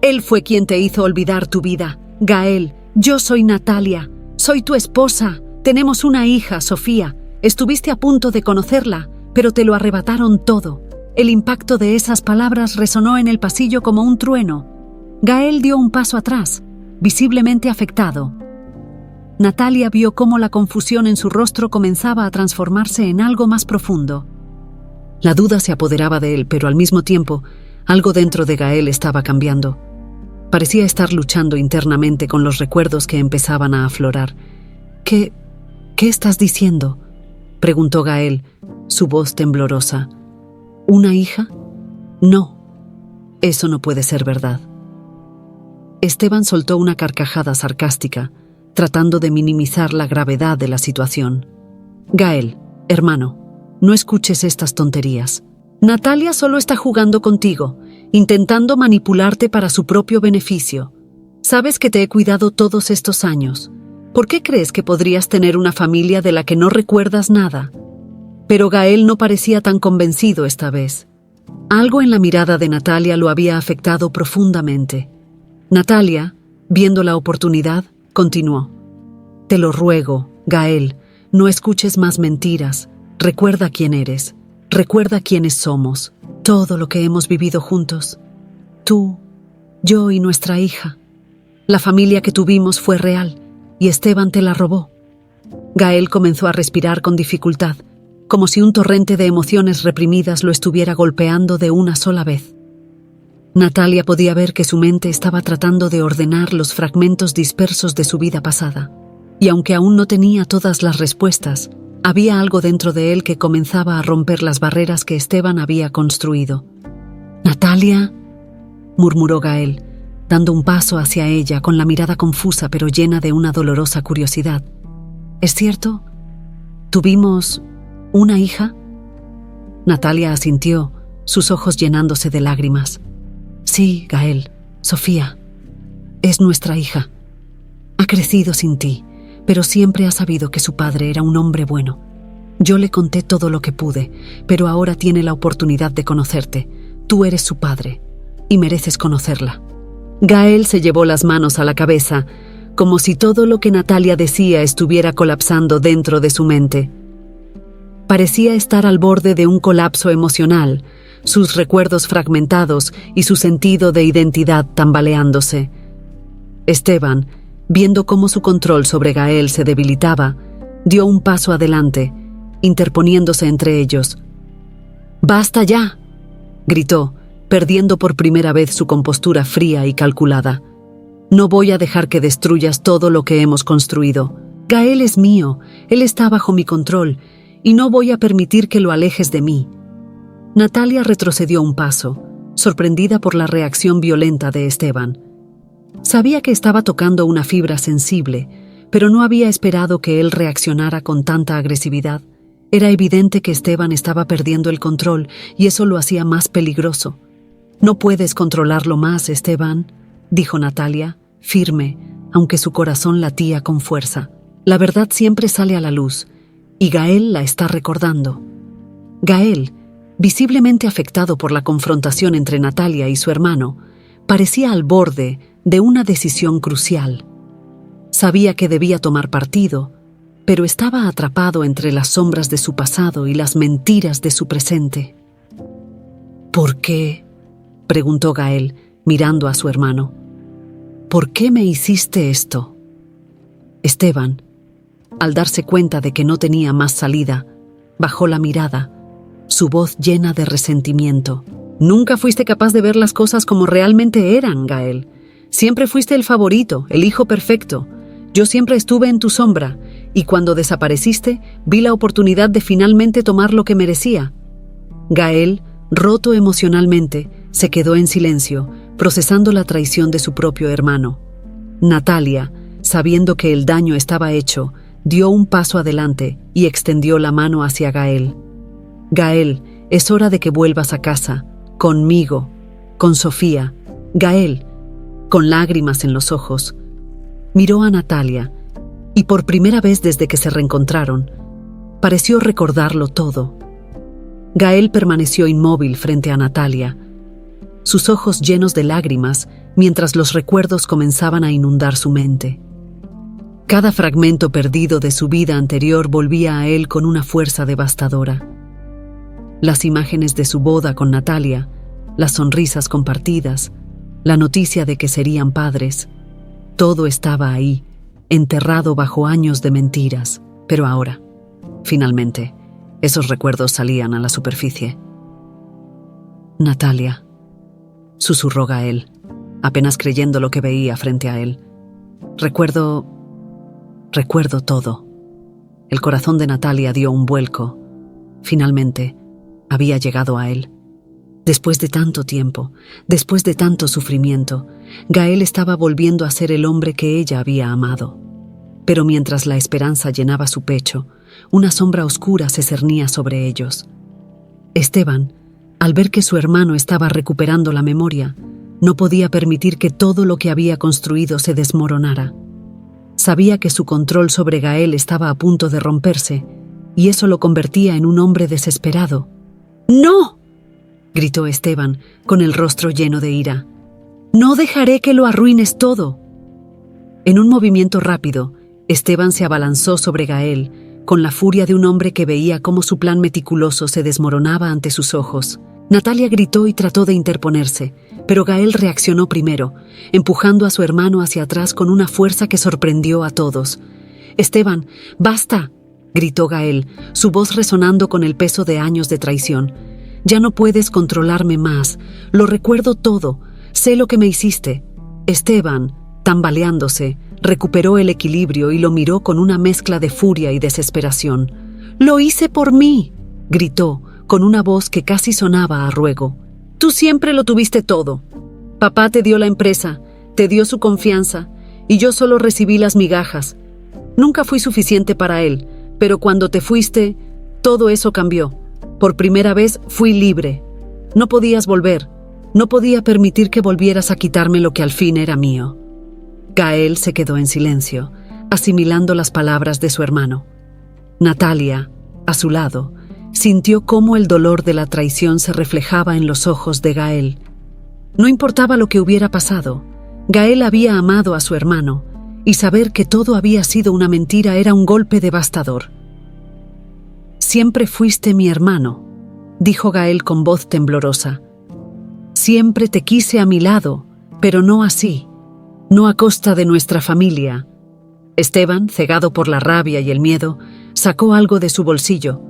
Speaker 1: «Él fue quien te hizo olvidar tu vida. Gael, yo soy Natalia, soy tu esposa. Tenemos una hija, Sofía. Estuviste a punto de conocerla, pero te lo arrebataron todo». El impacto de esas palabras resonó en el pasillo como un trueno. Gael dio un paso atrás, visiblemente afectado. Natalia vio cómo la confusión en su rostro comenzaba a transformarse en algo más profundo. La duda se apoderaba de él, pero al mismo tiempo, algo dentro de Gael estaba cambiando. Parecía estar luchando internamente con los recuerdos que empezaban a aflorar. ¿Qué estás diciendo?», preguntó Gael, su voz temblorosa. «¿Una hija? No, eso no puede ser verdad». Esteban soltó una carcajada sarcástica, tratando de minimizar la gravedad de la situación. «Gael, hermano, no escuches estas tonterías. Natalia solo está jugando contigo, intentando manipularte para su propio beneficio. Sabes que te he cuidado todos estos años. ¿Por qué crees que podrías tener una familia de la que no recuerdas nada?». Pero Gael no parecía tan convencido esta vez. Algo en la mirada de Natalia lo había afectado profundamente. Natalia, viendo la oportunidad, continuó. «Te lo ruego, Gael, no escuches más mentiras. Recuerda quién eres. Recuerda quiénes somos. Todo lo que hemos vivido juntos. Tú, yo y nuestra hija. La familia que tuvimos fue real, y Esteban te la robó». Gael comenzó a respirar con dificultad, como si un torrente de emociones reprimidas lo estuviera golpeando de una sola vez. Natalia podía ver que su mente estaba tratando de ordenar los fragmentos dispersos de su vida pasada, y aunque aún no tenía todas las respuestas, había algo dentro de él que comenzaba a romper las barreras que Esteban había construido. «Natalia», murmuró Gael, dando un paso hacia ella con la mirada confusa pero llena de una dolorosa curiosidad. «¿Es cierto? ¿Tuvimos una hija?». Natalia asintió, sus ojos llenándose de lágrimas. «Sí, Gael, Sofía, es nuestra hija. Ha crecido sin ti, pero siempre ha sabido que su padre era un hombre bueno. Yo le conté todo lo que pude, pero ahora tiene la oportunidad de conocerte. Tú eres su padre, y mereces conocerla». Gael se llevó las manos a la cabeza, como si todo lo que Natalia decía estuviera colapsando dentro de su mente. Parecía estar al borde de un colapso emocional, sus recuerdos fragmentados y su sentido de identidad tambaleándose. Esteban, viendo cómo su control sobre Gael se debilitaba, dio un paso adelante, interponiéndose entre ellos. «¡Basta ya!», gritó, perdiendo por primera vez su compostura fría y calculada. «No voy a dejar que destruyas todo lo que hemos construido. Gael es mío, él está bajo mi control, y no voy a permitir que lo alejes de mí». Natalia retrocedió un paso, sorprendida por la reacción violenta de Esteban. Sabía que estaba tocando una fibra sensible, pero no había esperado que él reaccionara con tanta agresividad. Era evidente que Esteban estaba perdiendo el control y eso lo hacía más peligroso. «No puedes controlarlo más, Esteban», dijo Natalia, firme, aunque su corazón latía con fuerza. «La verdad siempre sale a la luz, y Gael la está recordando». Gael, visiblemente afectado por la confrontación entre Natalia y su hermano, parecía al borde de una decisión crucial. Sabía que debía tomar partido, pero estaba atrapado entre las sombras de su pasado y las mentiras de su presente. «¿Por qué?», preguntó Gael, mirando a su hermano. «¿Por qué me hiciste esto?». Esteban, al darse cuenta de que no tenía más salida, bajó la mirada, su voz llena de resentimiento. «Nunca fuiste capaz de ver las cosas como realmente eran, Gael. Siempre fuiste el favorito, el hijo perfecto. Yo siempre estuve en tu sombra, y cuando desapareciste, vi la oportunidad de finalmente tomar lo que merecía. Gael, roto emocionalmente, se quedó en silencio, procesando la traición de su propio hermano. Natalia, sabiendo que el daño estaba hecho, dio un paso adelante y extendió la mano hacia Gael. Gael, es hora de que vuelvas a casa, conmigo, con Sofía. Gael, con lágrimas en los ojos, miró a Natalia y por primera vez desde que se reencontraron, pareció recordarlo todo. Gael permaneció inmóvil frente a Natalia, sus ojos llenos de lágrimas mientras los recuerdos comenzaban a inundar su mente. Cada fragmento perdido de su vida anterior volvía a él con una fuerza devastadora. Las imágenes de su boda con Natalia, las sonrisas compartidas, la noticia de que serían padres, todo estaba ahí, enterrado bajo años de mentiras. Pero ahora, finalmente, esos recuerdos salían a la superficie. Natalia, susurró Gael, apenas creyendo lo que veía frente a él. Recuerdo todo. El corazón de Natalia dio un vuelco. Finalmente, había llegado a él. Después de tanto tiempo, después de tanto sufrimiento, Gael estaba volviendo a ser el hombre que ella había amado. Pero mientras la esperanza llenaba su pecho, una sombra oscura se cernía sobre ellos. Esteban, al ver que su hermano estaba recuperando la memoria, no podía permitir que todo lo que había construido se desmoronara. Sabía que su control sobre Gael estaba a punto de romperse, y eso lo convertía en un hombre desesperado. ¡No!, gritó Esteban, con el rostro lleno de ira. «No dejaré que lo arruines todo». En un movimiento rápido, Esteban se abalanzó sobre Gael, con la furia de un hombre que veía cómo su plan meticuloso se desmoronaba ante sus ojos. Natalia gritó y trató de interponerse, pero Gael reaccionó primero, empujando a su hermano hacia atrás con una fuerza que sorprendió a todos. «Esteban, basta», gritó Gael, su voz resonando con el peso de años de traición. «Ya no puedes controlarme más. Lo recuerdo todo. Sé lo que me hiciste». Esteban, tambaleándose, recuperó el equilibrio y lo miró con una mezcla de furia y desesperación. «Lo hice por mí», gritó, con una voz que casi sonaba a ruego. «Tú siempre lo tuviste todo. Papá te dio la empresa, te dio su confianza, y yo solo recibí las migajas. Nunca fui suficiente para él, pero cuando te fuiste, todo eso cambió. Por primera vez fui libre. No podías volver. No podía permitir que volvieras a quitarme lo que al fin era mío». Gael se quedó en silencio, asimilando las palabras de su hermano. Natalia, a su lado, sintió cómo el dolor de la traición se reflejaba en los ojos de Gael. No importaba lo que hubiera pasado, Gael había amado a su hermano, y saber que todo había sido una mentira era un golpe devastador. «Siempre fuiste mi hermano», dijo Gael con voz temblorosa. «Siempre te quise a mi lado, pero no así, no a costa de nuestra familia». Esteban, cegado por la rabia y el miedo, sacó algo de su bolsillo,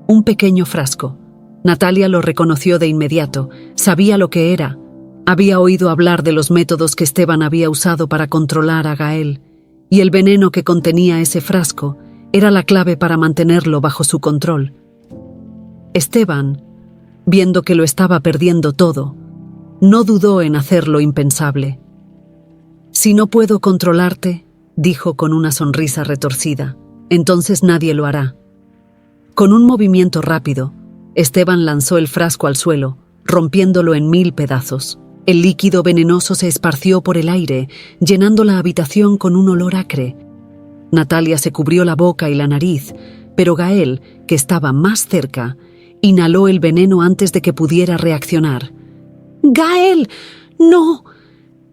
Speaker 1: un pequeño frasco. Natalia lo reconoció de inmediato, sabía lo que era. Había oído hablar de los métodos que Esteban había usado para controlar a Gael, y el veneno que contenía ese frasco era la clave para mantenerlo bajo su control. Esteban, viendo que lo estaba perdiendo todo, no dudó en hacer lo impensable. «Si no puedo controlarte», dijo con una sonrisa retorcida, «entonces nadie lo hará». Con un movimiento rápido, Esteban lanzó el frasco al suelo, rompiéndolo en 1000 pedazos. El líquido venenoso se esparció por el aire, llenando la habitación con un olor acre. Natalia se cubrió la boca y la nariz, pero Gael, que estaba más cerca, inhaló el veneno antes de que pudiera reaccionar. «¡Gael! ¡No!»,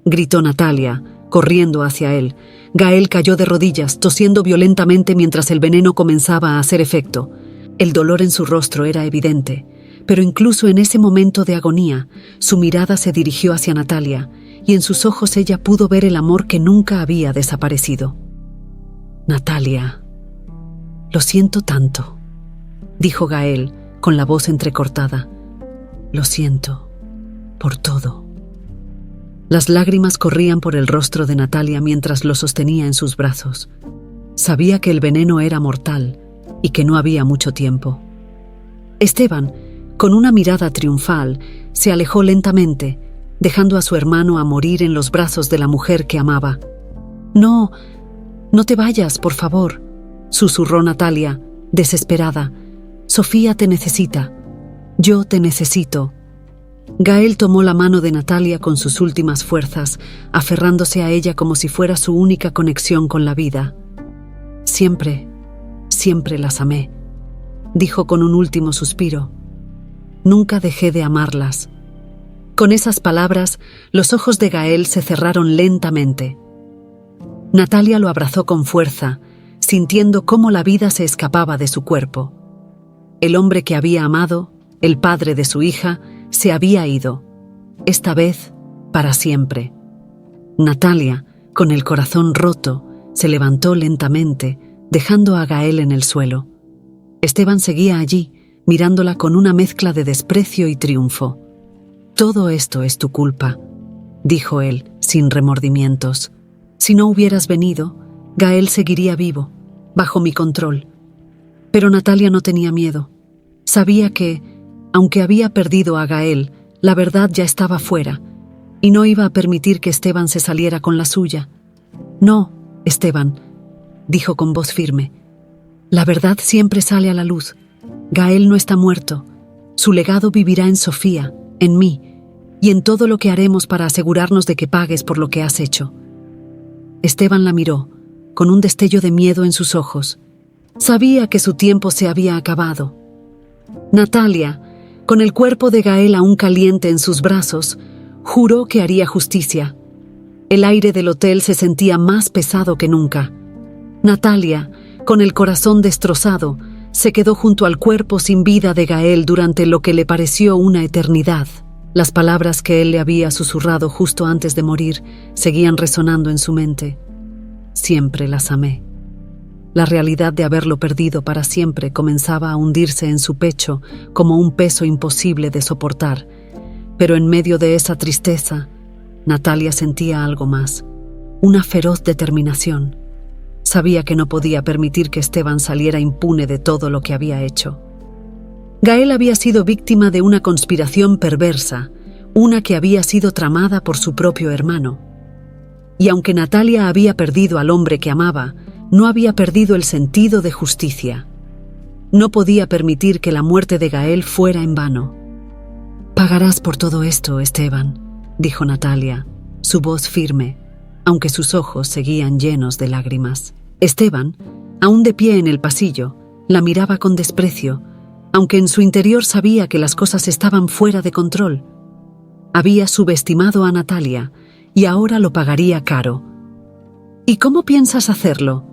Speaker 1: gritó Natalia, corriendo hacia él. Gael cayó de rodillas, tosiendo violentamente mientras el veneno comenzaba a hacer efecto. El dolor en su rostro era evidente, pero incluso en ese momento de agonía, su mirada se dirigió hacia Natalia, y en sus ojos ella pudo ver el amor que nunca había desaparecido. «Natalia, lo siento tanto», dijo Gael, con la voz entrecortada. «Lo siento por todo». Las lágrimas corrían por el rostro de Natalia mientras lo sostenía en sus brazos. Sabía que el veneno era mortal y que no había mucho tiempo. Esteban, Con una mirada triunfal, se alejó lentamente, dejando a su hermano a morir en los brazos de la mujer que amaba. «No, no te vayas, por favor», susurró Natalia, desesperada. «Sofía te necesita. Yo te necesito». Gael tomó la mano de Natalia con sus últimas fuerzas, aferrándose a ella como si fuera su única conexión con la vida. «Siempre, siempre las amé», dijo con un último suspiro. «Nunca dejé de amarlas». Con esas palabras, los ojos de Gael se cerraron lentamente. Natalia lo abrazó con fuerza, sintiendo cómo la vida se escapaba de su cuerpo. El hombre que había amado, el padre de su hija, se había ido, esta vez para siempre. Natalia, con el corazón roto, se levantó lentamente, dejando a Gael en el suelo. Esteban seguía allí, mirándola con una mezcla de desprecio y triunfo. «Todo esto es tu culpa», dijo él, sin remordimientos. «Si no hubieras venido, Gael seguiría vivo, bajo mi control». Pero Natalia no tenía miedo. Sabía que, aunque había perdido a Gael, la verdad ya estaba fuera, y no iba a permitir que Esteban se saliera con la suya. «No, Esteban», dijo con voz firme. «La verdad siempre sale a la luz. Gael no está muerto. Su legado vivirá en Sofía, en mí, y en todo lo que haremos para asegurarnos de que pagues por lo que has hecho». Esteban la miró, con un destello de miedo en sus ojos. Sabía que su tiempo se había acabado. Natalia, con el cuerpo de Gael aún caliente en sus brazos, juró que haría justicia. El aire del hotel se sentía más pesado que nunca. Natalia, con el corazón destrozado, se quedó junto al cuerpo sin vida de Gael durante lo que le pareció una eternidad. Las palabras que él le había susurrado justo antes de morir seguían resonando en su mente. «Siempre las amé». La realidad de haberlo perdido para siempre comenzaba a hundirse en su pecho como un peso imposible de soportar. Pero en medio de esa tristeza, Natalia sentía algo más, una feroz determinación. Sabía que no podía permitir que Esteban saliera impune de todo lo que había hecho. Gael había sido víctima de una conspiración perversa, una que había sido tramada por su propio hermano. Y aunque Natalia había perdido al hombre que amaba, no había perdido el sentido de justicia. No podía permitir que la muerte de Gael fuera en vano. «Pagarás por todo esto, Esteban», dijo Natalia, su voz firme, aunque sus ojos seguían llenos de lágrimas. Esteban, aún de pie en el pasillo, la miraba con desprecio, aunque en su interior sabía que las cosas estaban fuera de control. Había subestimado a Natalia y ahora lo pagaría caro. «¿Y cómo piensas hacerlo?»,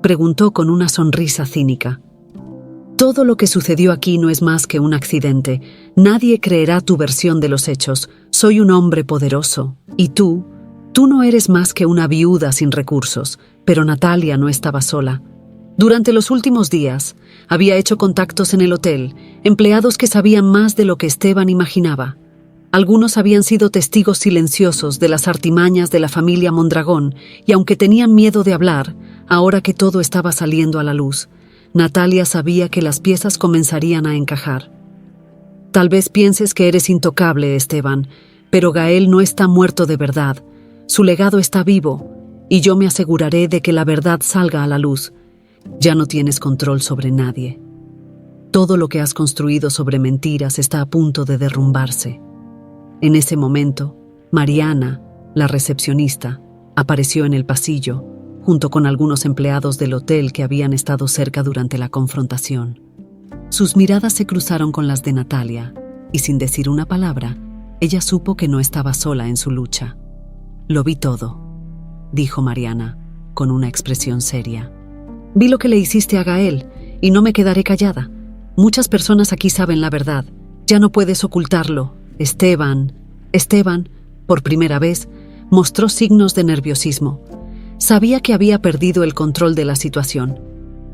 Speaker 1: preguntó con una sonrisa cínica. «Todo lo que sucedió aquí no es más que un accidente. Nadie creerá tu versión de los hechos. Soy un hombre poderoso. Y tú no eres más que una viuda sin recursos». Pero Natalia no estaba sola. Durante los últimos días, había hecho contactos en el hotel, empleados que sabían más de lo que Esteban imaginaba. Algunos habían sido testigos silenciosos de las artimañas de la familia Mondragón, y aunque tenían miedo de hablar, ahora que todo estaba saliendo a la luz, Natalia sabía que las piezas comenzarían a encajar. «Tal vez pienses que eres intocable, Esteban, pero Gael no está muerto de verdad. Su legado está vivo, y yo me aseguraré de que la verdad salga a la luz. Ya no tienes control sobre nadie. Todo lo que has construido sobre mentiras está a punto de derrumbarse». En ese momento, Mariana, la recepcionista, apareció en el pasillo, junto con algunos empleados del hotel que habían estado cerca durante la confrontación. Sus miradas se cruzaron con las de Natalia, y sin decir una palabra, ella supo que no estaba sola en su lucha. «Lo vi todo», dijo Mariana, con una expresión seria. «Vi lo que le hiciste a Gael, y no me quedaré callada. Muchas personas aquí saben la verdad. Ya no puedes ocultarlo. Esteban, por primera vez, mostró signos de nerviosismo. Sabía que había perdido el control de la situación.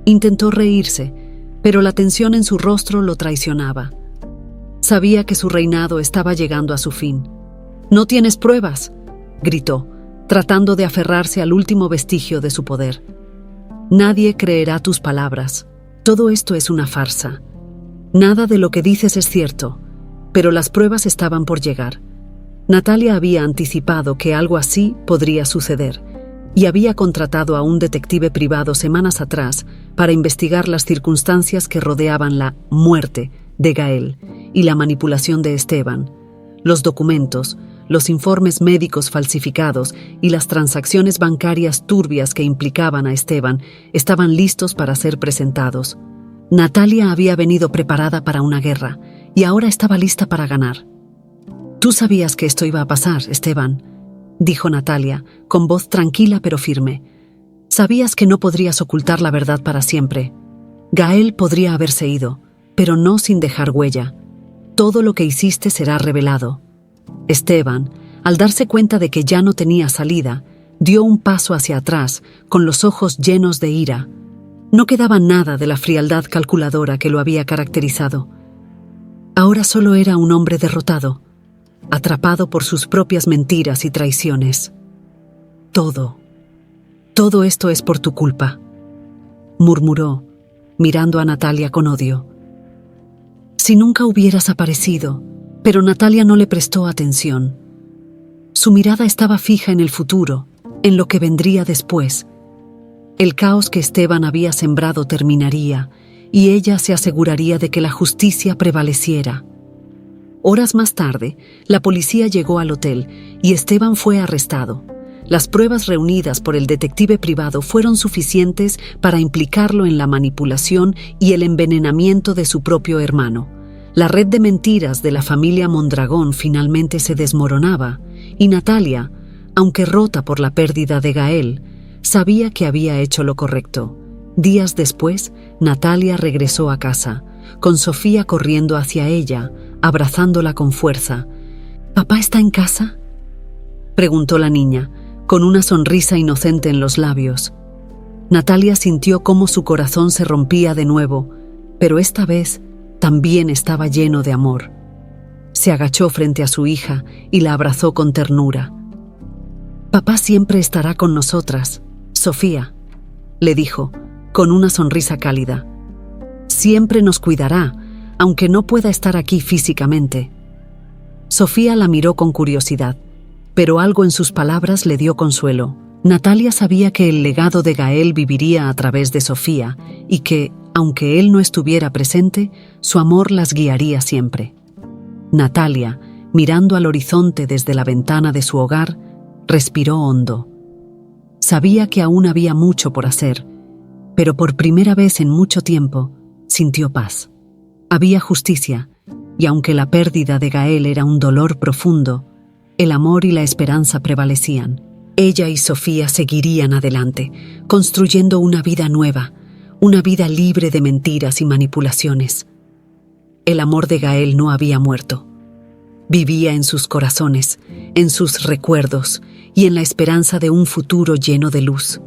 Speaker 1: Intentó reírse, pero la tensión en su rostro lo traicionaba. Sabía que su reinado estaba llegando a su fin. «¿No tienes pruebas?», gritó, tratando de aferrarse al último vestigio de su poder. «Nadie creerá tus palabras. Todo esto es una farsa». Nada de lo que dices es cierto, pero las pruebas estaban por llegar. Natalia había anticipado que algo así podría suceder y había contratado a un detective privado semanas atrás para investigar las circunstancias que rodeaban la muerte de Gael y la manipulación de Esteban. Los documentos, los informes médicos falsificados y las transacciones bancarias turbias que implicaban a Esteban estaban listos para ser presentados. Natalia había venido preparada para una guerra y ahora estaba lista para ganar. «Tú sabías que esto iba a pasar, Esteban», dijo Natalia, con voz tranquila pero firme. «Sabías que no podrías ocultar la verdad para siempre. Gael podría haberse ido, pero no sin dejar huella. Todo lo que hiciste será revelado». Esteban, al darse cuenta de que ya no tenía salida, dio un paso hacia atrás, con los ojos llenos de ira. No quedaba nada de la frialdad calculadora que lo había caracterizado. Ahora solo era un hombre derrotado, atrapado por sus propias mentiras y traiciones. Todo esto es por tu culpa», murmuró, mirando a Natalia con odio. «Si nunca hubieras aparecido», pero Natalia no le prestó atención. Su mirada estaba fija en el futuro, en lo que vendría después. El caos que Esteban había sembrado terminaría, y ella se aseguraría de que la justicia prevaleciera. Horas más tarde, la policía llegó al hotel y Esteban fue arrestado. Las pruebas reunidas por el detective privado fueron suficientes para implicarlo en la manipulación y el envenenamiento de su propio hermano. La red de mentiras de la familia Mondragón finalmente se desmoronaba, y Natalia, aunque rota por la pérdida de Gael, sabía que había hecho lo correcto. Días después, Natalia regresó a casa, con Sofía corriendo hacia ella, abrazándola con fuerza. «¿Papá está en casa?», preguntó la niña, con una sonrisa inocente en los labios. Natalia sintió cómo su corazón se rompía de nuevo, pero esta vez también estaba lleno de amor. Se agachó frente a su hija y la abrazó con ternura. «Papá siempre estará con nosotras, Sofía», le dijo, con una sonrisa cálida. «Siempre nos cuidará, aunque no pueda estar aquí físicamente». Sofía la miró con curiosidad, pero algo en sus palabras le dio consuelo. Natalia sabía que el legado de Gael viviría a través de Sofía y que, aunque él no estuviera presente, su amor las guiaría siempre. Natalia, mirando al horizonte desde la ventana de su hogar, respiró hondo. Sabía que aún había mucho por hacer, pero por primera vez en mucho tiempo sintió paz. Había justicia, y aunque la pérdida de Gael era un dolor profundo, el amor y la esperanza prevalecían. Ella y Sofía seguirían adelante, construyendo una vida nueva, una vida libre de mentiras y manipulaciones. El amor de Gael no había muerto. Vivía en sus corazones, en sus recuerdos y en la esperanza de un futuro lleno de luz.